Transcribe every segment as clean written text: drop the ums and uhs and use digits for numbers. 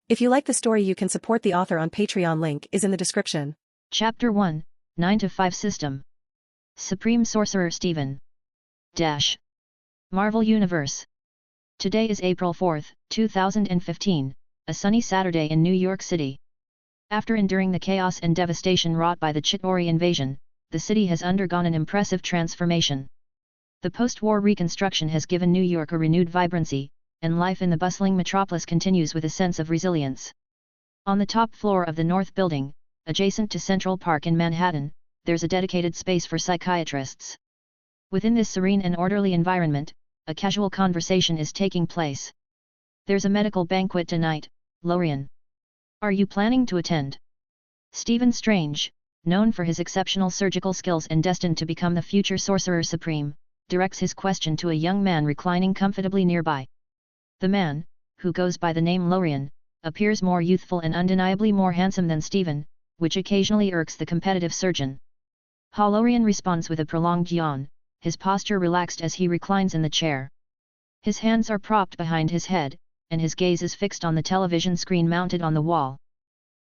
If you like the story, you can support the author on Patreon. Link is in the description. Chapter 1, 9 to 5 System. Supreme Sorcerer Steven. Marvel Universe. Today is April 4, 2015, a sunny Saturday in New York City. After enduring the chaos and devastation wrought by the Chitauri invasion, the city has undergone an impressive transformation. The post-war reconstruction has given New York a renewed vibrancy, and life in the bustling metropolis continues with a sense of resilience. On the top floor of the North Building, adjacent to Central Park in Manhattan, there's a dedicated space for psychiatrists. Within this serene and orderly environment, a casual conversation is taking place. There's a medical banquet tonight, Lorien. Are you planning to attend? Stephen Strange, known for his exceptional surgical skills and destined to become the future Sorcerer Supreme, directs his question to a young man reclining comfortably nearby. The man, who goes by the name Lorien, appears more youthful and undeniably more handsome than Stephen, which occasionally irks the competitive surgeon. Lorien responds with a prolonged yawn, his posture relaxed as he reclines in the chair. His hands are propped behind his head, and his gaze is fixed on the television screen mounted on the wall.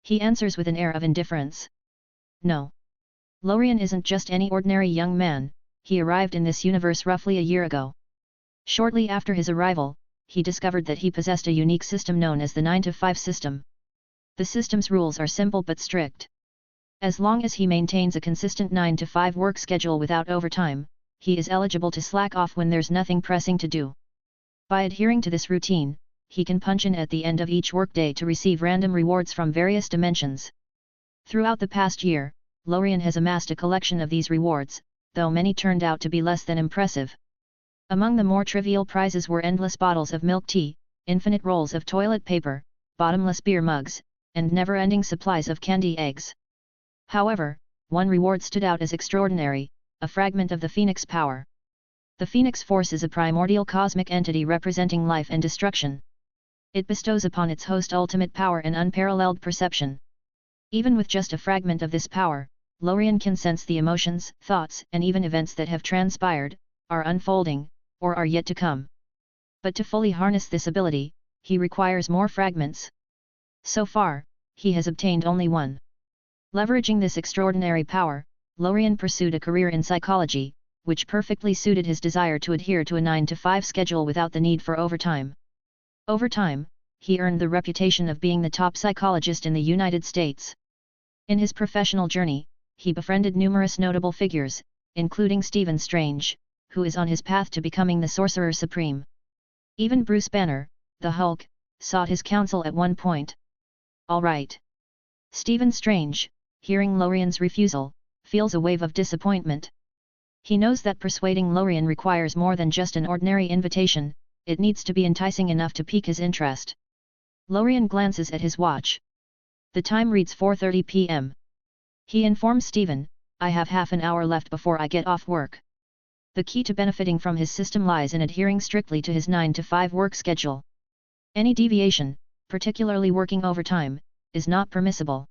He answers with an air of indifference. No. Lorien isn't just any ordinary young man, he arrived in this universe roughly a year ago. Shortly after his arrival, he discovered that he possessed a unique system known as the 9 to 5 system. The system's rules are simple but strict. As long as he maintains a consistent 9 to 5 work schedule without overtime, he is eligible to slack off when there's nothing pressing to do. By adhering to this routine, he can punch in at the end of each workday to receive random rewards from various dimensions. Throughout the past year, Lorien has amassed a collection of these rewards, though many turned out to be less than impressive. Among the more trivial prizes were endless bottles of milk tea, infinite rolls of toilet paper, bottomless beer mugs, and never-ending supplies of candy eggs. However, one reward stood out as extraordinary, a fragment of the Phoenix power. The Phoenix Force is a primordial cosmic entity representing life and destruction. It bestows upon its host ultimate power and unparalleled perception. Even with just a fragment of this power, Lorien can sense the emotions, thoughts, and even events that have transpired, are unfolding, or are yet to come. But to fully harness this ability, he requires more fragments. So far, he has obtained only one. Leveraging this extraordinary power, Lorien pursued a career in psychology, which perfectly suited his desire to adhere to a 9 to 5 schedule without the need for overtime. Over time, he earned the reputation of being the top psychologist in the United States. In his professional journey, he befriended numerous notable figures, including Stephen Strange, who is on his path to becoming the Sorcerer Supreme. Even Bruce Banner, the Hulk, sought his counsel at one point. All right. Stephen Strange, hearing Lorien's refusal, feels a wave of disappointment. He knows that persuading Lorien requires more than just an ordinary invitation, it needs to be enticing enough to pique his interest. Lorien glances at his watch. The time reads 4:30 p.m. He informs Stephen, "I have half an hour left before I get off work." The key to benefiting from his system lies in adhering strictly to his 9 to 5 work schedule. Any deviation, particularly working overtime, is not permissible.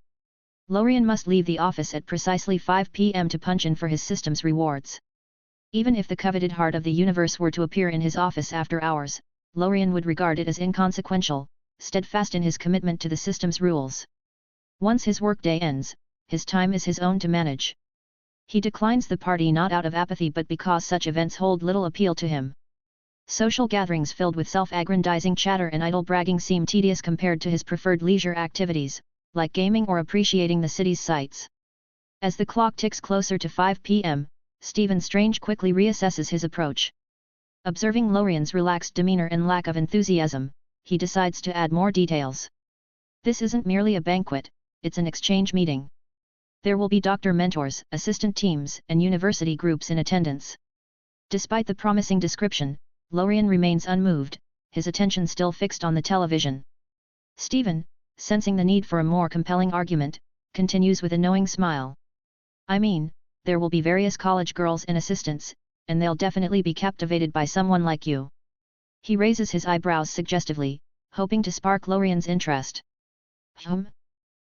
Lorien must leave the office at precisely 5 p.m. to punch in for his system's rewards. Even if the coveted heart of the universe were to appear in his office after hours, Lorien would regard it as inconsequential, steadfast in his commitment to the system's rules. Once his workday ends, his time is his own to manage. He declines the party not out of apathy but because such events hold little appeal to him. Social gatherings filled with self-aggrandizing chatter and idle bragging seem tedious compared to his preferred leisure activities, like gaming or appreciating the city's sights. As the clock ticks closer to 5 p.m., Stephen Strange quickly reassesses his approach. Observing Lorien's relaxed demeanor and lack of enthusiasm, he decides to add more details. This isn't merely a banquet, it's an exchange meeting. There will be doctor mentors, assistant teams, and university groups in attendance. Despite the promising description, Lorien remains unmoved, his attention still fixed on the television. Stephen, sensing the need for a more compelling argument, continues with a knowing smile. "I mean, there will be various college girls and assistants, and they'll definitely be captivated by someone like you." He raises his eyebrows suggestively, hoping to spark Lorien's interest.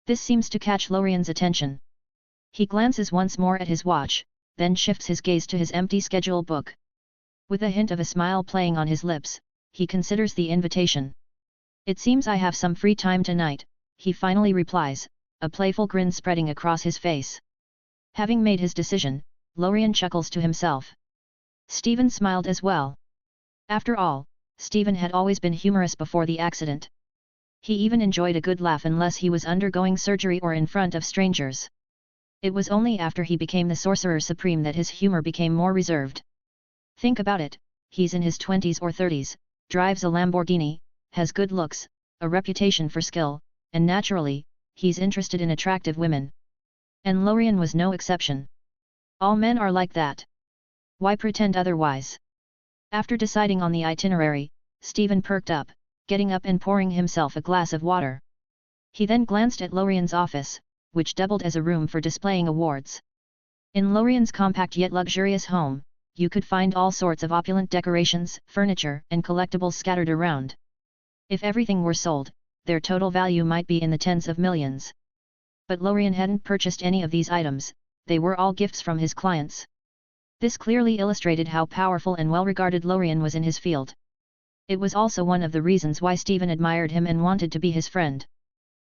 This seems to catch Lorien's attention. He glances once more at his watch, then shifts his gaze to his empty schedule book. With a hint of a smile playing on his lips, he considers the invitation. It seems I have some free time tonight, he finally replies, a playful grin spreading across his face. Having made his decision, Lorien chuckles to himself. Stephen smiled as well. After all, Stephen had always been humorous before the accident. He even enjoyed a good laugh unless he was undergoing surgery or in front of strangers. It was only after he became the Sorcerer Supreme that his humor became more reserved. Think about it, he's in his 20s or 30s, drives a Lamborghini, has good looks, a reputation for skill, and naturally, he's interested in attractive women. And Lorien was no exception. All men are like that. Why pretend otherwise? After deciding on the itinerary, Stephen perked up, getting up and pouring himself a glass of water. He then glanced at Lorien's office, which doubled as a room for displaying awards. In Lorien's compact yet luxurious home, you could find all sorts of opulent decorations, furniture, and collectibles scattered around. If everything were sold, their total value might be in the tens of millions. But Lorien hadn't purchased any of these items, they were all gifts from his clients. This clearly illustrated how powerful and well-regarded Lorien was in his field. It was also one of the reasons why Stephen admired him and wanted to be his friend.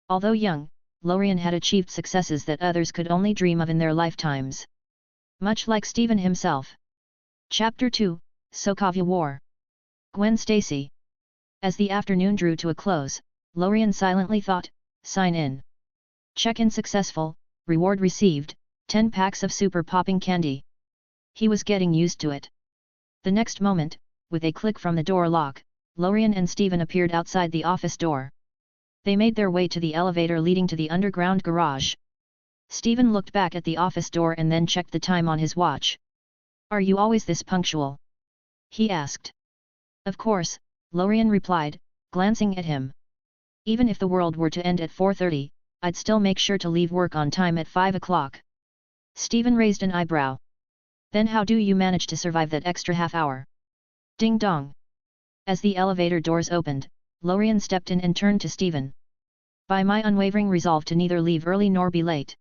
Although young, Lorien had achieved successes that others could only dream of in their lifetimes. Much like Stephen himself. Chapter 2, Sokovia War. Gwen Stacy. As the afternoon drew to a close, Lorien silently thought, sign in. Check-in successful, reward received, 10 packs of super popping candy. He was getting used to it. The next moment, with a click from the door lock, Lorien and Stephen appeared outside the office door. They made their way to the elevator leading to the underground garage. Stephen looked back at the office door and then checked the time on his watch. Are you always this punctual? He asked. Of course, Lorien replied, glancing at him. Even if the world were to end at 4:30, I'd still make sure to leave work on time at 5 o'clock. Stephen raised an eyebrow. Then how do you manage to survive that extra half hour? Ding dong. As the elevator doors opened, Lorien stepped in and turned to Stephen. By my unwavering resolve to neither leave early nor be late.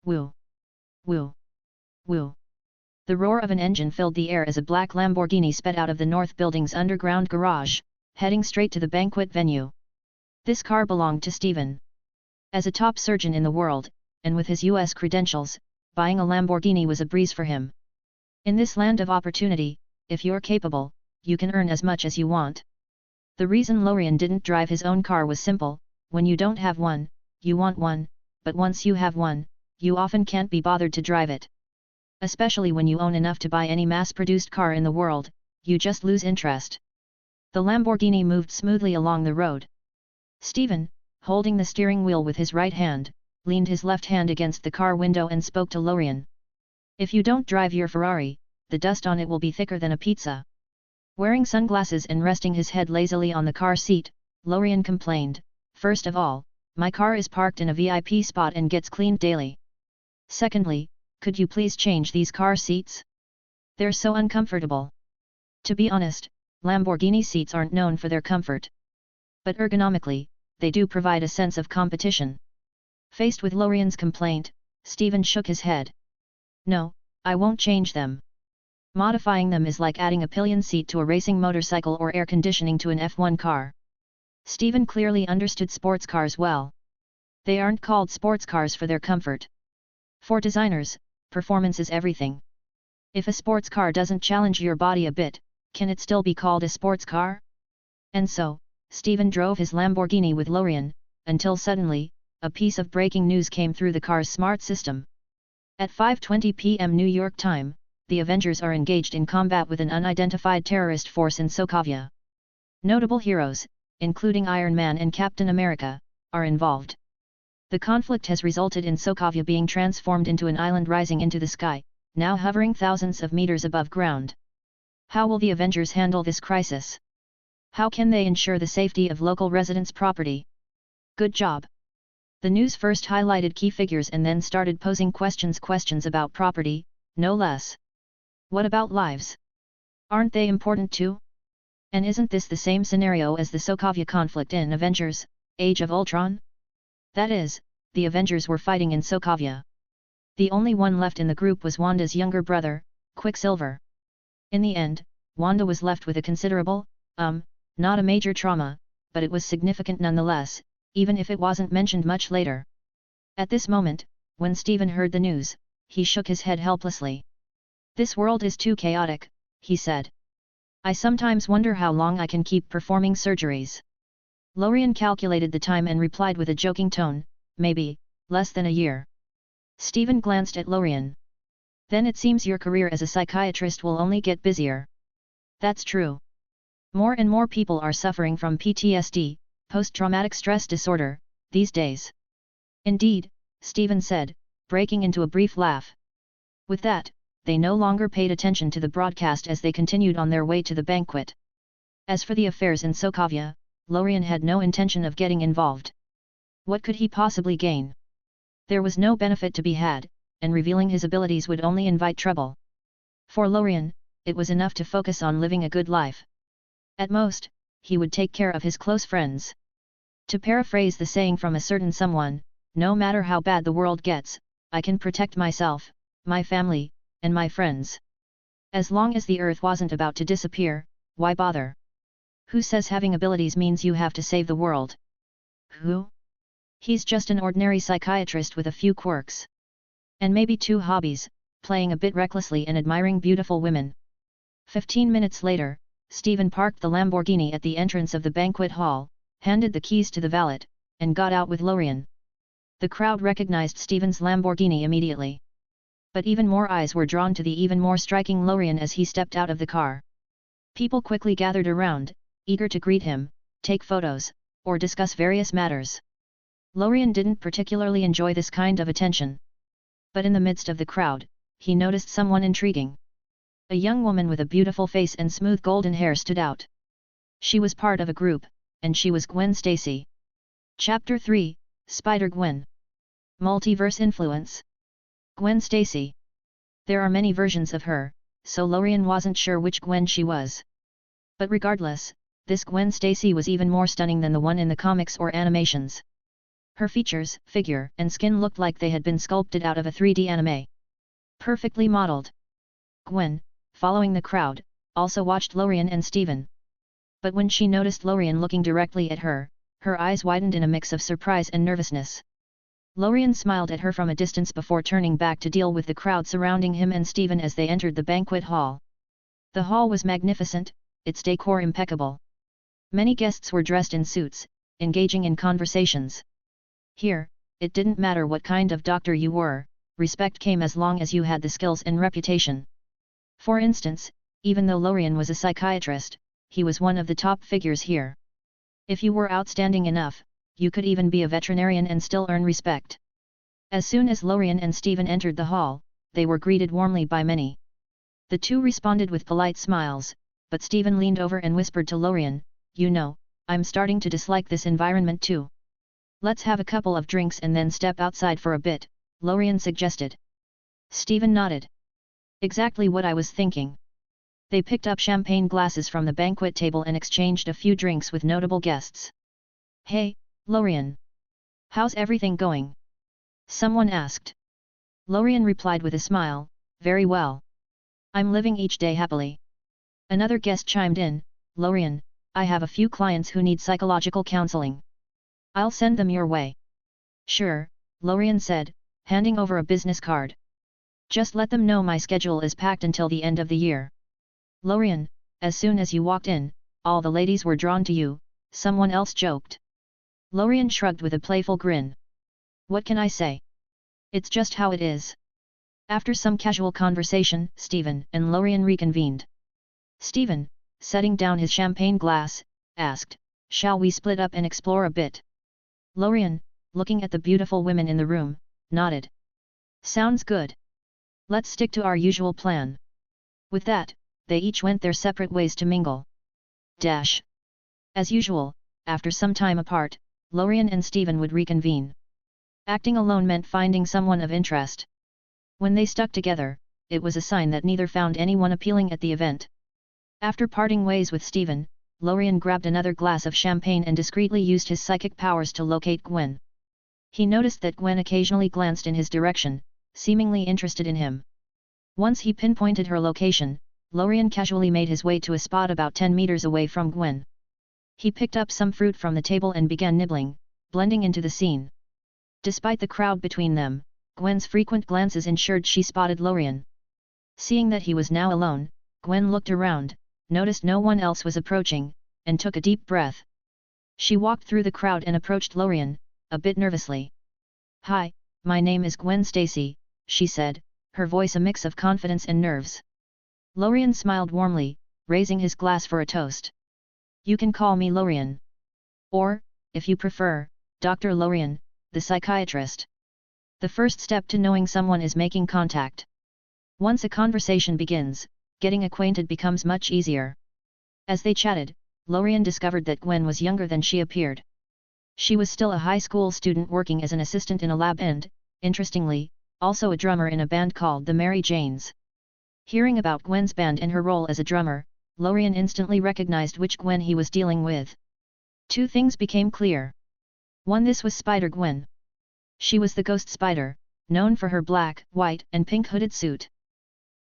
Woo! Woo! Woo! The roar of an engine filled the air as a black Lamborghini sped out of the North Building's underground garage, heading straight to the banquet venue. This car belonged to Stephen. As a top surgeon in the world, and with his US credentials, buying a Lamborghini was a breeze for him. In this land of opportunity, if you're capable, you can earn as much as you want. The reason Lorien didn't drive his own car was simple: when you don't have one, you want one, but once you have one, you often can't be bothered to drive it. Especially when you own enough to buy any mass-produced car in the world, you just lose interest. The Lamborghini moved smoothly along the road. Stephen, holding the steering wheel with his right hand, leaned his left hand against the car window and spoke to Lorien. If you don't drive your Ferrari, the dust on it will be thicker than a pizza. Wearing sunglasses and resting his head lazily on the car seat, Lorien complained, first of all, my car is parked in a VIP spot and gets cleaned daily. Secondly, could you please change these car seats? They're so uncomfortable. To be honest, Lamborghini seats aren't known for their comfort. But ergonomically, they do provide a sense of competition. Faced with Lorien's complaint, Stephen shook his head. No, I won't change them. Modifying them is like adding a pillion seat to a racing motorcycle or air conditioning to an F1 car. Stephen clearly understood sports cars well. They aren't called sports cars for their comfort. For designers, performance is everything. If a sports car doesn't challenge your body a bit, can it still be called a sports car? And so, Stephen drove his Lamborghini with Lorien, until suddenly, a piece of breaking news came through the car's smart system. At 5:20 p.m. New York time, the Avengers are engaged in combat with an unidentified terrorist force in Sokovia. Notable heroes, including Iron Man and Captain America, are involved. The conflict has resulted in Sokovia being transformed into an island rising into the sky, now hovering thousands of meters above ground. How will the Avengers handle this crisis? How can they ensure the safety of local residents' property? Good job. The news first highlighted key figures and then started posing questions about property, no less. What about lives? Aren't they important too? And isn't this the same scenario as the Sokovia conflict in Avengers: Age of Ultron? That is, the Avengers were fighting in Sokovia. The only one left in the group was Wanda's younger brother, Quicksilver. In the end, Wanda was left with a considerable, not a major trauma, but it was significant nonetheless, even if it wasn't mentioned much later. At this moment, when Stephen heard the news, he shook his head helplessly. "This world is too chaotic," he said. "I sometimes wonder how long I can keep performing surgeries." Lorien calculated the time and replied with a joking tone, "Maybe, less than a year." Stephen glanced at Lorien. "Then it seems your career as a psychiatrist will only get busier." "That's true. More and more people are suffering from PTSD, post-traumatic stress disorder, these days." "Indeed," Stephen said, breaking into a brief laugh. With that, they no longer paid attention to the broadcast as they continued on their way to the banquet. As for the affairs in Sokovia, Lorien had no intention of getting involved. What could he possibly gain? There was no benefit to be had, and revealing his abilities would only invite trouble. For Lorien, it was enough to focus on living a good life. At most, he would take care of his close friends. To paraphrase the saying from a certain someone, no matter how bad the world gets, I can protect myself, my family, and my friends. As long as the earth wasn't about to disappear, why bother? Who says having abilities means you have to save the world? Who? He's just an ordinary psychiatrist with a few quirks. And maybe 2 hobbies, playing a bit recklessly and admiring beautiful women. 15 minutes later, Stephen parked the Lamborghini at the entrance of the banquet hall, handed the keys to the valet, and got out with Lorien. The crowd recognized Stephen's Lamborghini immediately. But even more eyes were drawn to the even more striking Lorien as he stepped out of the car. People quickly gathered around, eager to greet him, take photos, or discuss various matters. Lorien didn't particularly enjoy this kind of attention. But in the midst of the crowd, he noticed someone intriguing. A young woman with a beautiful face and smooth golden hair stood out. She was part of a group, and she was Gwen Stacy. Chapter 3, Spider-Gwen. Multiverse Influence. Gwen Stacy. There are many versions of her, so Lorien wasn't sure which Gwen she was. But regardless, this Gwen Stacy was even more stunning than the one in the comics or animations. Her features, figure, and skin looked like they had been sculpted out of a 3D anime. Perfectly modeled. Gwen, following the crowd, also watched Lorien and Stephen. But when she noticed Lorien looking directly at her, her eyes widened in a mix of surprise and nervousness. Lorien smiled at her from a distance before turning back to deal with the crowd surrounding him and Stephen as they entered the banquet hall. The hall was magnificent, its decor impeccable. Many guests were dressed in suits, engaging in conversations. Here, it didn't matter what kind of doctor you were, respect came as long as you had the skills and reputation. For instance, even though Lorien was a psychiatrist, he was one of the top figures here. If you were outstanding enough, you could even be a veterinarian and still earn respect. As soon as Lorien and Stephen entered the hall, they were greeted warmly by many. The two responded with polite smiles, but Stephen leaned over and whispered to Lorien, "You know, I'm starting to dislike this environment too. Let's have a couple of drinks and then step outside for a bit," Lorien suggested. Stephen nodded. "Exactly what I was thinking." They picked up champagne glasses from the banquet table and exchanged a few drinks with notable guests. "Hey, Lorien. How's everything going?" someone asked. Lorien replied with a smile, "Very well. I'm living each day happily." Another guest chimed in, "Lorien, I have a few clients who need psychological counseling. I'll send them your way." "Sure," Lorien said, handing over a business card. "Just let them know my schedule is packed until the end of the year." "Lorien, as soon as you walked in, all the ladies were drawn to you," someone else joked. Lorien shrugged with a playful grin. "What can I say? It's just how it is." After some casual conversation, Stephen and Lorien reconvened. Stephen, setting down his champagne glass, asked, "Shall we split up and explore a bit?" Lorien, looking at the beautiful women in the room, nodded. "Sounds good. Let's stick to our usual plan." With that, they each went their separate ways to mingle. As usual, after some time apart, Lorien and Stephen would reconvene. Acting alone meant finding someone of interest. When they stuck together, it was a sign that neither found anyone appealing at the event. After parting ways with Stephen, Lorien grabbed another glass of champagne and discreetly used his psychic powers to locate Gwen. He noticed that Gwen occasionally glanced in his direction, seemingly interested in him. Once he pinpointed her location, Lorien casually made his way to a spot about 10 meters away from Gwen. He picked up some fruit from the table and began nibbling, blending into the scene. Despite the crowd between them, Gwen's frequent glances ensured she spotted Lorien. Seeing that he was now alone, Gwen looked around, noticed no one else was approaching, and took a deep breath. She walked through the crowd and approached Lorien, a bit nervously. "Hi, my name is Gwen Stacy," she said, her voice a mix of confidence and nerves. Lorien smiled warmly, raising his glass for a toast. "You can call me Lorien. Or, if you prefer, Dr. Lorien, the psychiatrist." The first step to knowing someone is making contact. Once a conversation begins, getting acquainted becomes much easier. As they chatted, Lorien discovered that Gwen was younger than she appeared. She was still a high school student working as an assistant in a lab and, interestingly, also a drummer in a band called the Mary Janes. Hearing about Gwen's band and her role as a drummer, Lorien instantly recognized which Gwen he was dealing with. Two things became clear. One, this was Spider-Gwen. She was the ghost spider, known for her black, white, and pink hooded suit.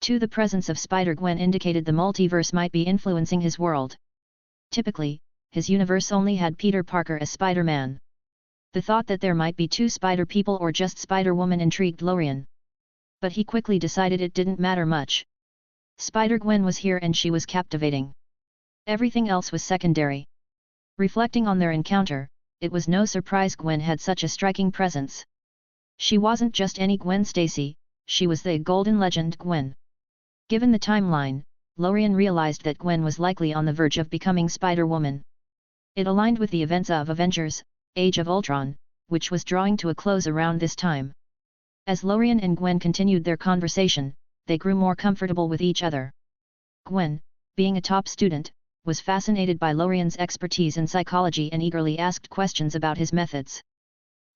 Two, the presence of Spider-Gwen indicated the multiverse might be influencing his world. Typically, his universe only had Peter Parker as Spider-Man. The thought that there might be two Spider-People or just Spider-Woman intrigued Lorien. But he quickly decided it didn't matter much. Spider-Gwen was here and she was captivating. Everything else was secondary. Reflecting on their encounter, it was no surprise Gwen had such a striking presence. She wasn't just any Gwen Stacy, she was the Golden Legend Gwen. Given the timeline, Lorien realized that Gwen was likely on the verge of becoming Spider-Woman. It aligned with the events of Avengers: Age of Ultron, which was drawing to a close around this time. As Lorien and Gwen continued their conversation, they grew more comfortable with each other. Gwen, being a top student, was fascinated by Lorien's expertise in psychology and eagerly asked questions about his methods.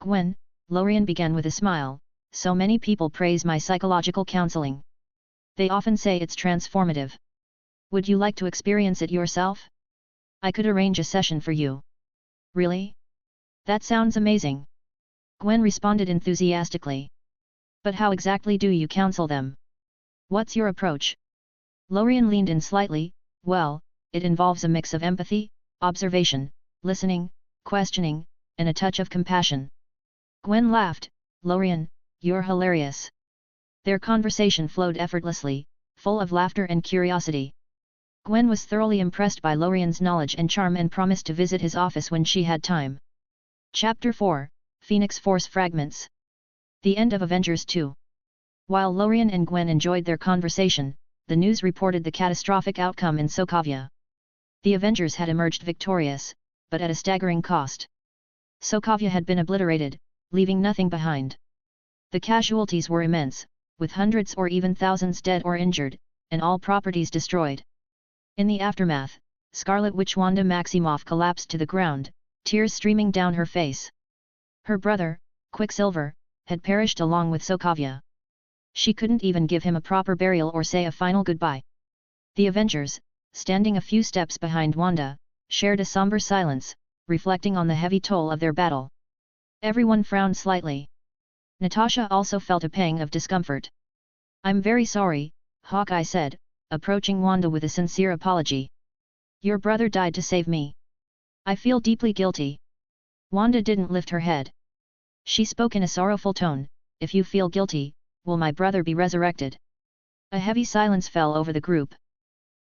"Gwen," Lorien began with a smile, "so many people praise my psychological counseling. They often say it's transformative. Would you like to experience it yourself? I could arrange a session for you." "Really? That sounds amazing," Gwen responded enthusiastically. "But how exactly do you counsel them? What's your approach?" Lorien leaned in slightly. "Well, it involves a mix of empathy, observation, listening, questioning, and a touch of compassion." Gwen laughed. "Lorien, you're hilarious." Their conversation flowed effortlessly, full of laughter and curiosity. Gwen was thoroughly impressed by Lorien's knowledge and charm and promised to visit his office when she had time. Chapter 4, Phoenix Force Fragments. The end of Avengers 2. While Lorien and Gwen enjoyed their conversation, the news reported the catastrophic outcome in Sokovia. The Avengers had emerged victorious, but at a staggering cost. Sokovia had been obliterated, leaving nothing behind. The casualties were immense, with hundreds or even thousands dead or injured, and all properties destroyed. In the aftermath, Scarlet Witch Wanda Maximoff collapsed to the ground, tears streaming down her face. Her brother, Quicksilver, had perished along with Sokovia. She couldn't even give him a proper burial or say a final goodbye. The Avengers, standing a few steps behind Wanda, shared a somber silence, reflecting on the heavy toll of their battle. Everyone frowned slightly. Natasha also felt a pang of discomfort. "I'm very sorry," Hawkeye said, approaching Wanda with a sincere apology. "Your brother died to save me. I feel deeply guilty." Wanda didn't lift her head. She spoke in a sorrowful tone, "If you feel guilty, will my brother be resurrected?" A heavy silence fell over the group.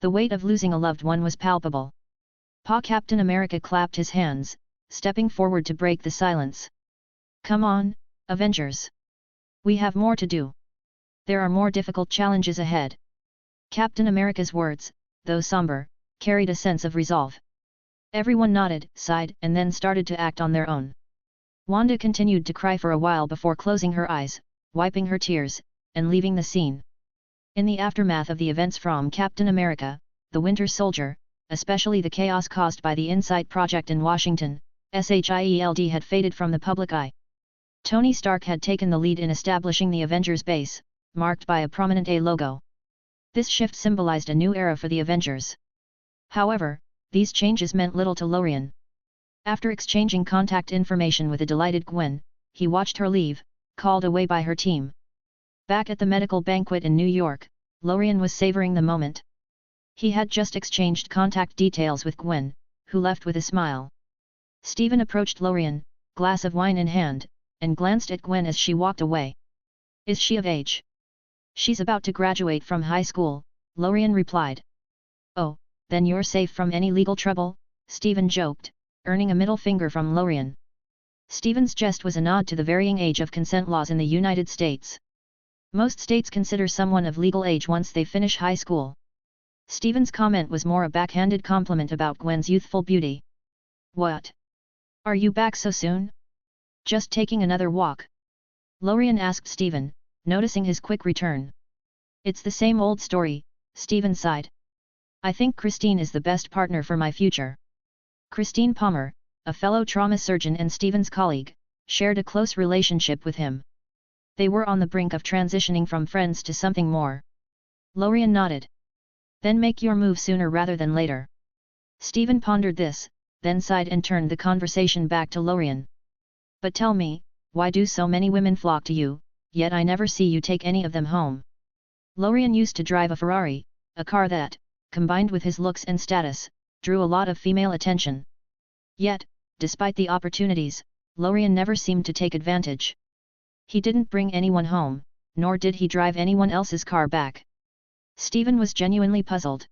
The weight of losing a loved one was palpable. Captain America clapped his hands, stepping forward to break the silence. "Come on, Avengers. We have more to do. There are more difficult challenges ahead." Captain America's words, though somber, carried a sense of resolve. Everyone nodded, sighed, and then started to act on their own. Wanda continued to cry for a while before closing her eyes, wiping her tears, and leaving the scene. In the aftermath of the events from Captain America, the Winter Soldier, especially the chaos caused by the Insight Project in Washington, SHIELD had faded from the public eye. Tony Stark had taken the lead in establishing the Avengers base, marked by a prominent A logo. This shift symbolized a new era for the Avengers. However, these changes meant little to Lorien. After exchanging contact information with a delighted Gwen, he watched her leave, called away by her team. Back at the medical banquet in New York, Lorien was savoring the moment. He had just exchanged contact details with Gwen, who left with a smile. Stephen approached Lorien, glass of wine in hand, and glanced at Gwen as she walked away. Is she of age? She's about to graduate from high school, Lorien replied. Oh, then you're safe from any legal trouble, Stephen joked, earning a middle finger from Lorien. Stephen's jest was a nod to the varying age of consent laws in the United States. Most states consider someone of legal age once they finish high school. Stephen's comment was more a backhanded compliment about Gwen's youthful beauty. What? Are you back so soon? Just taking another walk? Lorien asked Stephen, noticing his quick return. It's the same old story, Stephen sighed. I think Christine is the best partner for my future. Christine Palmer, a fellow trauma surgeon and Stephen's colleague, shared a close relationship with him. They were on the brink of transitioning from friends to something more. Lorien nodded. Then make your move sooner rather than later. Stephen pondered this, then sighed and turned the conversation back to Lorien. But tell me, why do so many women flock to you, yet I never see you take any of them home? Lorien used to drive a Ferrari, a car that, combined with his looks and status, drew a lot of female attention. Yet, despite the opportunities, Lorien never seemed to take advantage. He didn't bring anyone home, nor did he drive anyone else's car back. Stephen was genuinely puzzled.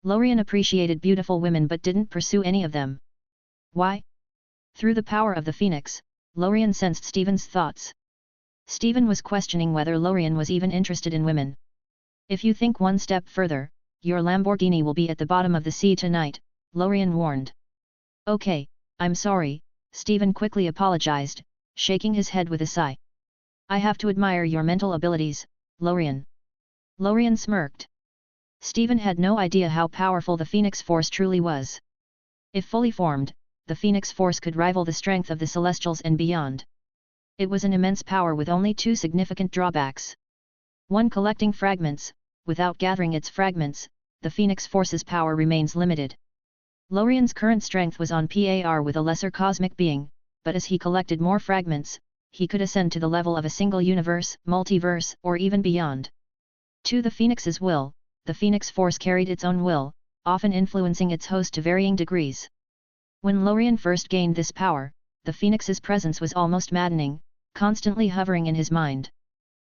Lorien appreciated beautiful women but didn't pursue any of them. Why? Through the power of the Phoenix, Lorien sensed Stephen's thoughts. Stephen was questioning whether Lorien was even interested in women. If you think one step further, your Lamborghini will be at the bottom of the sea tonight, Lorien warned. Okay, I'm sorry, Stephen quickly apologized, shaking his head with a sigh. I have to admire your mental abilities, Lorien. Lorien smirked. Stephen had no idea how powerful the Phoenix Force truly was. If fully formed, the Phoenix Force could rival the strength of the Celestials and beyond. It was an immense power with only two significant drawbacks. One, collecting fragments. Without gathering its fragments, the Phoenix Force's power remains limited. Lorien's current strength was on par with a lesser cosmic being, but as he collected more fragments, he could ascend to the level of a single universe, multiverse, or even beyond. To the Phoenix's will, the Phoenix Force carried its own will, often influencing its host to varying degrees. When Lorien first gained this power, the Phoenix's presence was almost maddening, constantly hovering in his mind.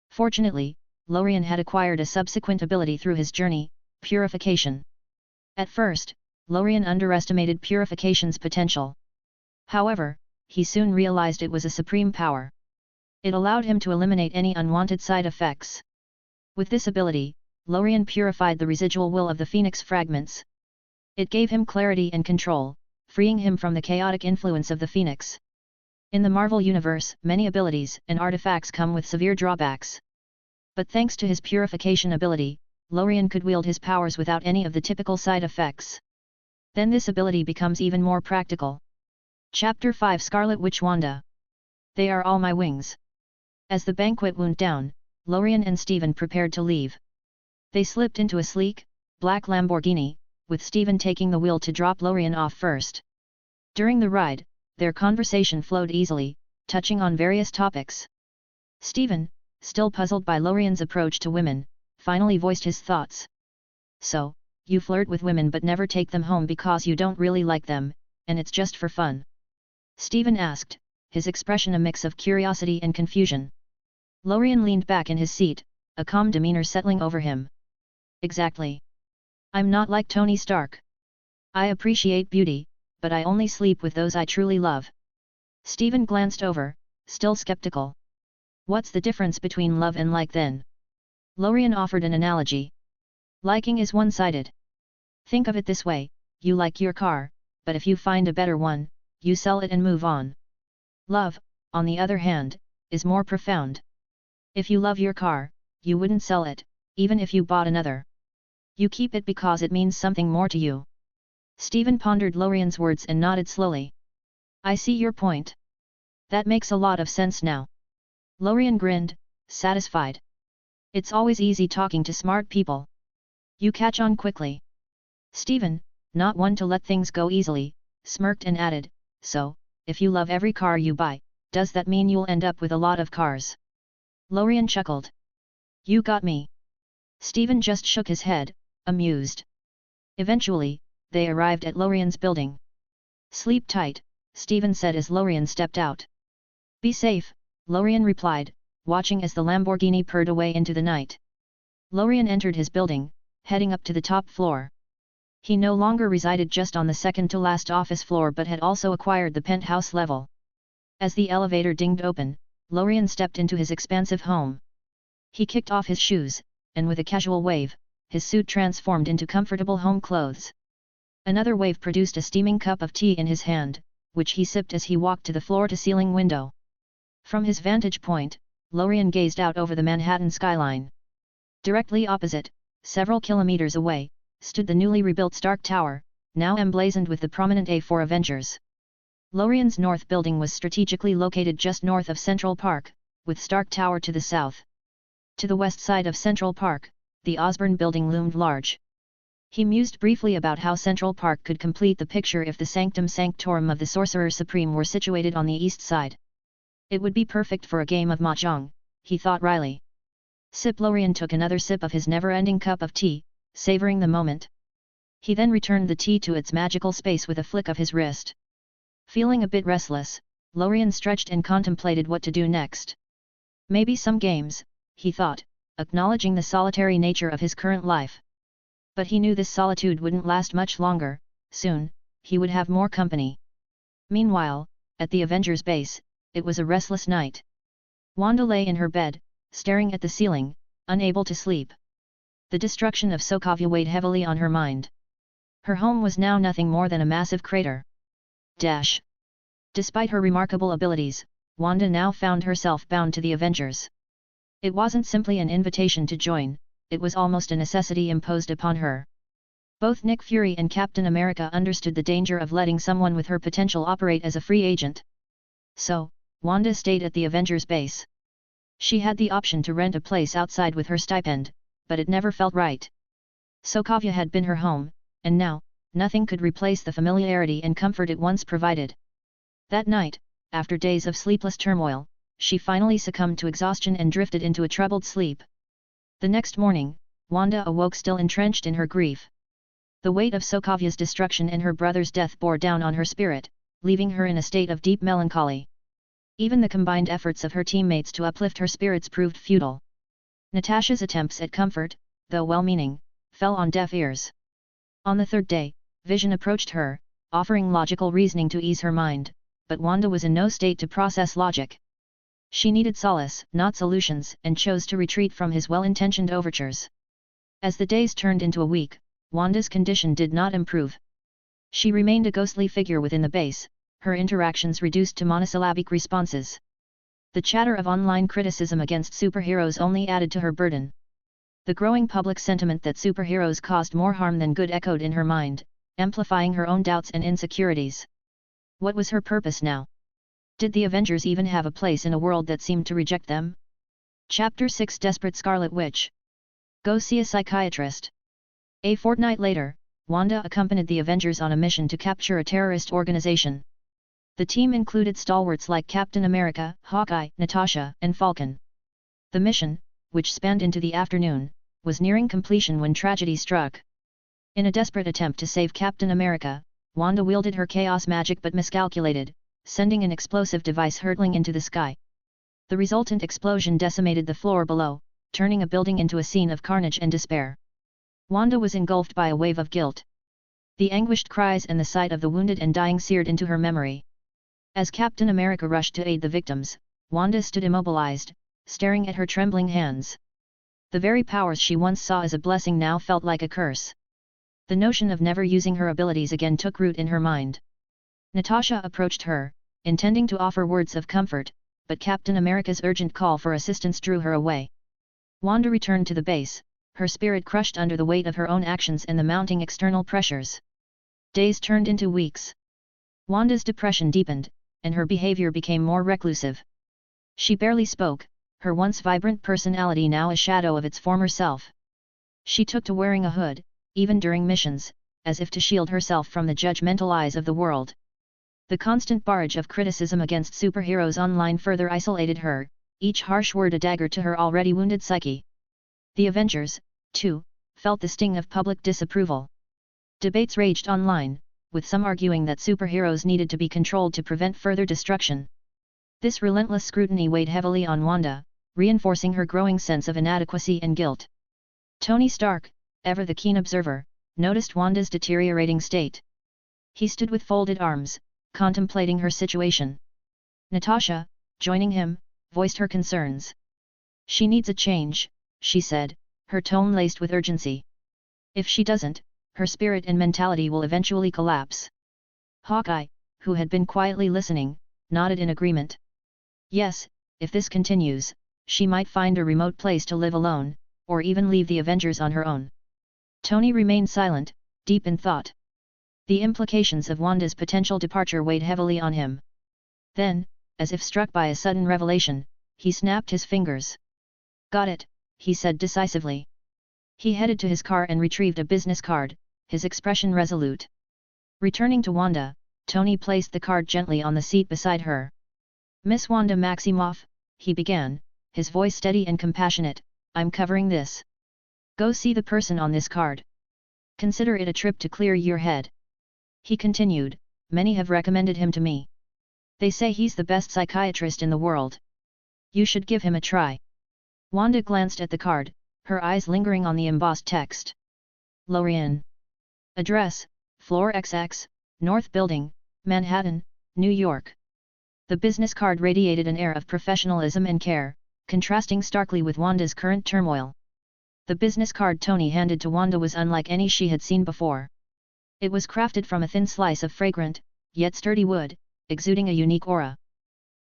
Fortunately, Lorien had acquired a subsequent ability through his journey, purification. At first, Lorien underestimated purification's potential. However, he soon realized it was a supreme power. It allowed him to eliminate any unwanted side effects. With this ability, Lorien purified the residual will of the Phoenix fragments. It gave him clarity and control, freeing him from the chaotic influence of the Phoenix. In the Marvel Universe, many abilities and artifacts come with severe drawbacks. But thanks to his purification ability, Lorien could wield his powers without any of the typical side effects. Then this ability becomes even more practical. Chapter 5 Scarlet Witch Wanda. They are all my wings. As the banquet wound down, Lorien and Stephen prepared to leave. They slipped into a sleek, black Lamborghini, with Stephen taking the wheel to drop Lorien off first. During the ride, their conversation flowed easily, touching on various topics. Stephen, still puzzled by Lorien's approach to women, finally voiced his thoughts. So, you flirt with women but never take them home because you don't really like them, and it's just for fun? Stephen asked, his expression a mix of curiosity and confusion. Lorien leaned back in his seat, a calm demeanor settling over him. Exactly. I'm not like Tony Stark. I appreciate beauty, but I only sleep with those I truly love. Stephen glanced over, still skeptical. What's the difference between love and like then? Lorien offered an analogy. Liking is one-sided. Think of it this way, you like your car, but if you find a better one, you sell it and move on. Love, on the other hand, is more profound. If you love your car, you wouldn't sell it, even if you bought another. You keep it because it means something more to you. Stephen pondered Lorien's words and nodded slowly. I see your point. That makes a lot of sense now. Lorien grinned, satisfied. It's always easy talking to smart people. You catch on quickly. Stephen, not one to let things go easily, smirked and added, so, if you love every car you buy, does that mean you'll end up with a lot of cars? Lorien chuckled. You got me. Stephen just shook his head, amused. Eventually, they arrived at Lorien's building. Sleep tight, Steven said as Lorien stepped out. Be safe, Lorien replied, watching as the Lamborghini purred away into the night. Lorien entered his building, heading up to the top floor. He no longer resided just on the second-to-last office floor but had also acquired the penthouse level. As the elevator dinged open, Lorien stepped into his expansive home. He kicked off his shoes, and with a casual wave, his suit transformed into comfortable home clothes. Another wave produced a steaming cup of tea in his hand, which he sipped as he walked to the floor-to-ceiling window. From his vantage point, Lorien gazed out over the Manhattan skyline. Directly opposite, several kilometers away, stood the newly rebuilt Stark Tower, now emblazoned with the prominent A4 Avengers. Lorien's North Building was strategically located just north of Central Park, with Stark Tower to the south. To the west side of Central Park, the Osborn Building loomed large. He mused briefly about how Central Park could complete the picture if the Sanctum Sanctorum of the Sorcerer Supreme were situated on the east side. It would be perfect for a game of mahjong, he thought wryly. Lorien took another sip of his never-ending cup of tea, savoring the moment. He then returned the tea to its magical space with a flick of his wrist. Feeling a bit restless, Lorien stretched and contemplated what to do next. Maybe some games, he thought, acknowledging the solitary nature of his current life. But he knew this solitude wouldn't last much longer. Soon, he would have more company. Meanwhile, at the Avengers base, it was a restless night. Wanda lay in her bed, staring at the ceiling, unable to sleep. The destruction of Sokovia weighed heavily on her mind. Her home was now nothing more than a massive crater. Despite her remarkable abilities, Wanda now found herself bound to the Avengers. It wasn't simply an invitation to join, it was almost a necessity imposed upon her. Both Nick Fury and Captain America understood the danger of letting someone with her potential operate as a free agent. So, Wanda stayed at the Avengers base. She had the option to rent a place outside with her stipend, but it never felt right. Sokovia had been her home, and now, nothing could replace the familiarity and comfort it once provided. That night, after days of sleepless turmoil, she finally succumbed to exhaustion and drifted into a troubled sleep. The next morning, Wanda awoke still entrenched in her grief. The weight of Sokovia's destruction and her brother's death bore down on her spirit, leaving her in a state of deep melancholy. Even the combined efforts of her teammates to uplift her spirits proved futile. Natasha's attempts at comfort, though well-meaning, fell on deaf ears. On the third day, Vision approached her, offering logical reasoning to ease her mind, but Wanda was in no state to process logic. She needed solace, not solutions, and chose to retreat from his well-intentioned overtures. As the days turned into a week, Wanda's condition did not improve. She remained a ghostly figure within the base, her interactions reduced to monosyllabic responses. The chatter of online criticism against superheroes only added to her burden. The growing public sentiment that superheroes caused more harm than good echoed in her mind, amplifying her own doubts and insecurities. What was her purpose now? Did the Avengers even have a place in a world that seemed to reject them? Chapter 6 Desperate Scarlet Witch. Go see a psychiatrist. A fortnight later, Wanda accompanied the Avengers on a mission to capture a terrorist organization. The team included stalwarts like Captain America, Hawkeye, Natasha, and Falcon. The mission, which spanned into the afternoon, was nearing completion when tragedy struck. In a desperate attempt to save Captain America, Wanda wielded her chaos magic but miscalculated, sending an explosive device hurtling into the sky. The resultant explosion decimated the floor below, turning a building into a scene of carnage and despair. Wanda was engulfed by a wave of guilt. The anguished cries and the sight of the wounded and dying seared into her memory. As Captain America rushed to aid the victims, Wanda stood immobilized, staring at her trembling hands. The very powers she once saw as a blessing now felt like a curse. The notion of never using her abilities again took root in her mind. Natasha approached her, intending to offer words of comfort, but Captain America's urgent call for assistance drew her away. Wanda returned to the base, her spirit crushed under the weight of her own actions and the mounting external pressures. Days turned into weeks. Wanda's depression deepened, and her behavior became more reclusive. She barely spoke, her once vibrant personality now a shadow of its former self. She took to wearing a hood, even during missions, as if to shield herself from the judgmental eyes of the world. The constant barrage of criticism against superheroes online further isolated her, each harsh word a dagger to her already wounded psyche. The Avengers, too, felt the sting of public disapproval. Debates raged online, with some arguing that superheroes needed to be controlled to prevent further destruction. This relentless scrutiny weighed heavily on Wanda, reinforcing her growing sense of inadequacy and guilt. Tony Stark, ever the keen observer, noticed Wanda's deteriorating state. He stood with folded arms, contemplating her situation. Natasha, joining him, voiced her concerns. "She needs a change," she said, her tone laced with urgency. "If she doesn't, her spirit and mentality will eventually collapse." Hawkeye, who had been quietly listening, nodded in agreement. "Yes, if this continues, she might find a remote place to live alone, or even leave the Avengers on her own." Tony remained silent, deep in thought. The implications of Wanda's potential departure weighed heavily on him. Then, as if struck by a sudden revelation, he snapped his fingers. "Got it," he said decisively. He headed to his car and retrieved a business card, his expression resolute. Returning to Wanda, Tony placed the card gently on the seat beside her. "Miss Wanda Maximoff," he began, his voice steady and compassionate, "I'm covering this. Go see the person on this card. Consider it a trip to clear your head." He continued, "Many have recommended him to me. They say he's the best psychiatrist in the world. You should give him a try." Wanda glanced at the card, her eyes lingering on the embossed text. Lorien. Address, Floor XX, North Building, Manhattan, New York. The business card radiated an air of professionalism and care, contrasting starkly with Wanda's current turmoil. The business card Tony handed to Wanda was unlike any she had seen before. It was crafted from a thin slice of fragrant, yet sturdy wood, exuding a unique aura.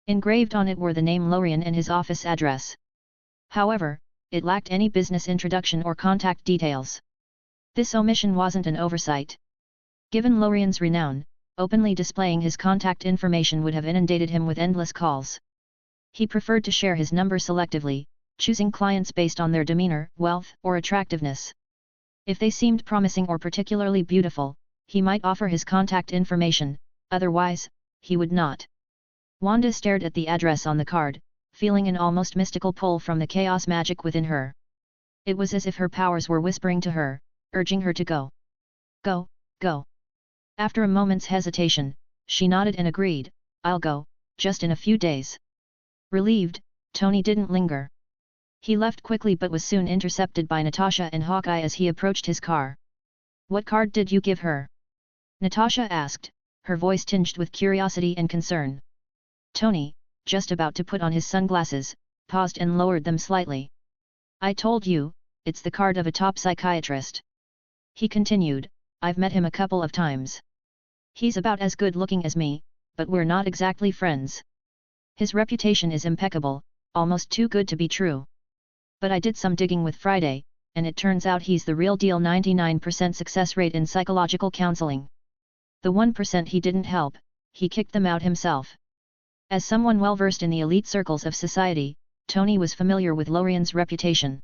Engraved on it were the name Lorien and his office address. However, it lacked any business introduction or contact details. This omission wasn't an oversight. Given Lorien's renown, openly displaying his contact information would have inundated him with endless calls. He preferred to share his number selectively, choosing clients based on their demeanor, wealth, or attractiveness. If they seemed promising or particularly beautiful, he might offer his contact information, otherwise, he would not. Wanda stared at the address on the card, feeling an almost mystical pull from the chaos magic within her. It was as if her powers were whispering to her, urging her to go. Go, go. After a moment's hesitation, she nodded and agreed, "I'll go, just in a few days." Relieved, Tony didn't linger. He left quickly but was soon intercepted by Natasha and Hawkeye as he approached his car. "What card did you give her?" Natasha asked, her voice tinged with curiosity and concern. Tony, just about to put on his sunglasses, paused and lowered them slightly. "I told you, it's the card of a top psychiatrist." He continued, "I've met him a couple of times. He's about as good looking as me, but we're not exactly friends. His reputation is impeccable, almost too good to be true. But I did some digging with Friday, and it turns out he's the real deal. 99% success rate in psychological counseling. The 1% he didn't help, he kicked them out himself." As someone well versed in the elite circles of society, Tony was familiar with Lorien's reputation.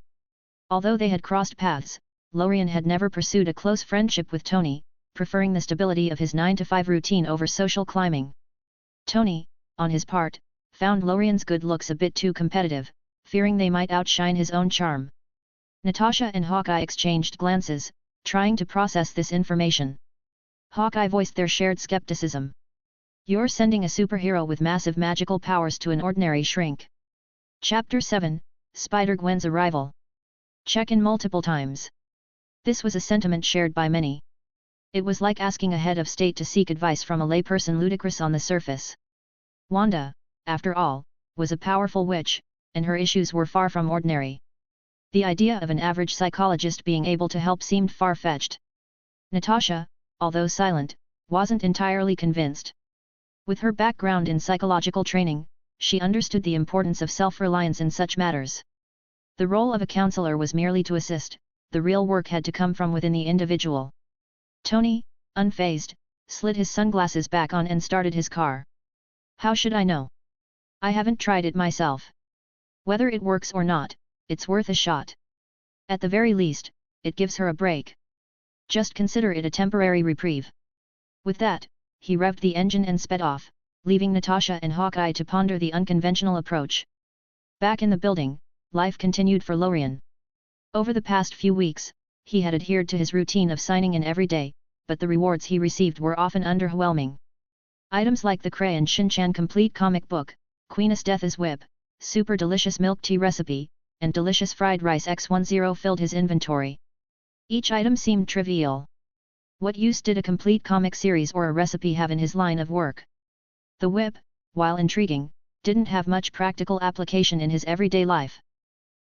Although they had crossed paths, Lorien had never pursued a close friendship with Tony, preferring the stability of his 9-to-5 routine over social climbing. Tony, on his part, found Lorien's good looks a bit too competitive, fearing they might outshine his own charm. Natasha and Hawkeye exchanged glances, trying to process this information. Hawkeye voiced their shared skepticism. "You're sending a superhero with massive magical powers to an ordinary shrink." Chapter 7, Spider-Gwen's arrival. Check in multiple times. This was a sentiment shared by many. It was like asking a head of state to seek advice from a layperson, ludicrous on the surface. Wanda, after all, was a powerful witch, and her issues were far from ordinary. The idea of an average psychologist being able to help seemed far-fetched. Natasha, although silent, wasn't entirely convinced. With her background in psychological training, she understood the importance of self-reliance in such matters. The role of a counselor was merely to assist, the real work had to come from within the individual. Tony, unfazed, slid his sunglasses back on and started his car. "How should I know? I haven't tried it myself. Whether it works or not, it's worth a shot. At the very least, it gives her a break. Just consider it a temporary reprieve." With that, he revved the engine and sped off, leaving Natasha and Hawkeye to ponder the unconventional approach. Back in the building, life continued for Lorien. Over the past few weeks, he had adhered to his routine of signing in every day, but the rewards he received were often underwhelming. Items like the Crayon Shin-chan complete comic book, Queen's Death is Whip, super delicious milk tea recipe, and delicious fried rice X10 filled his inventory. Each item seemed trivial. What use did a complete comic series or a recipe have in his line of work? The whip, while intriguing, didn't have much practical application in his everyday life.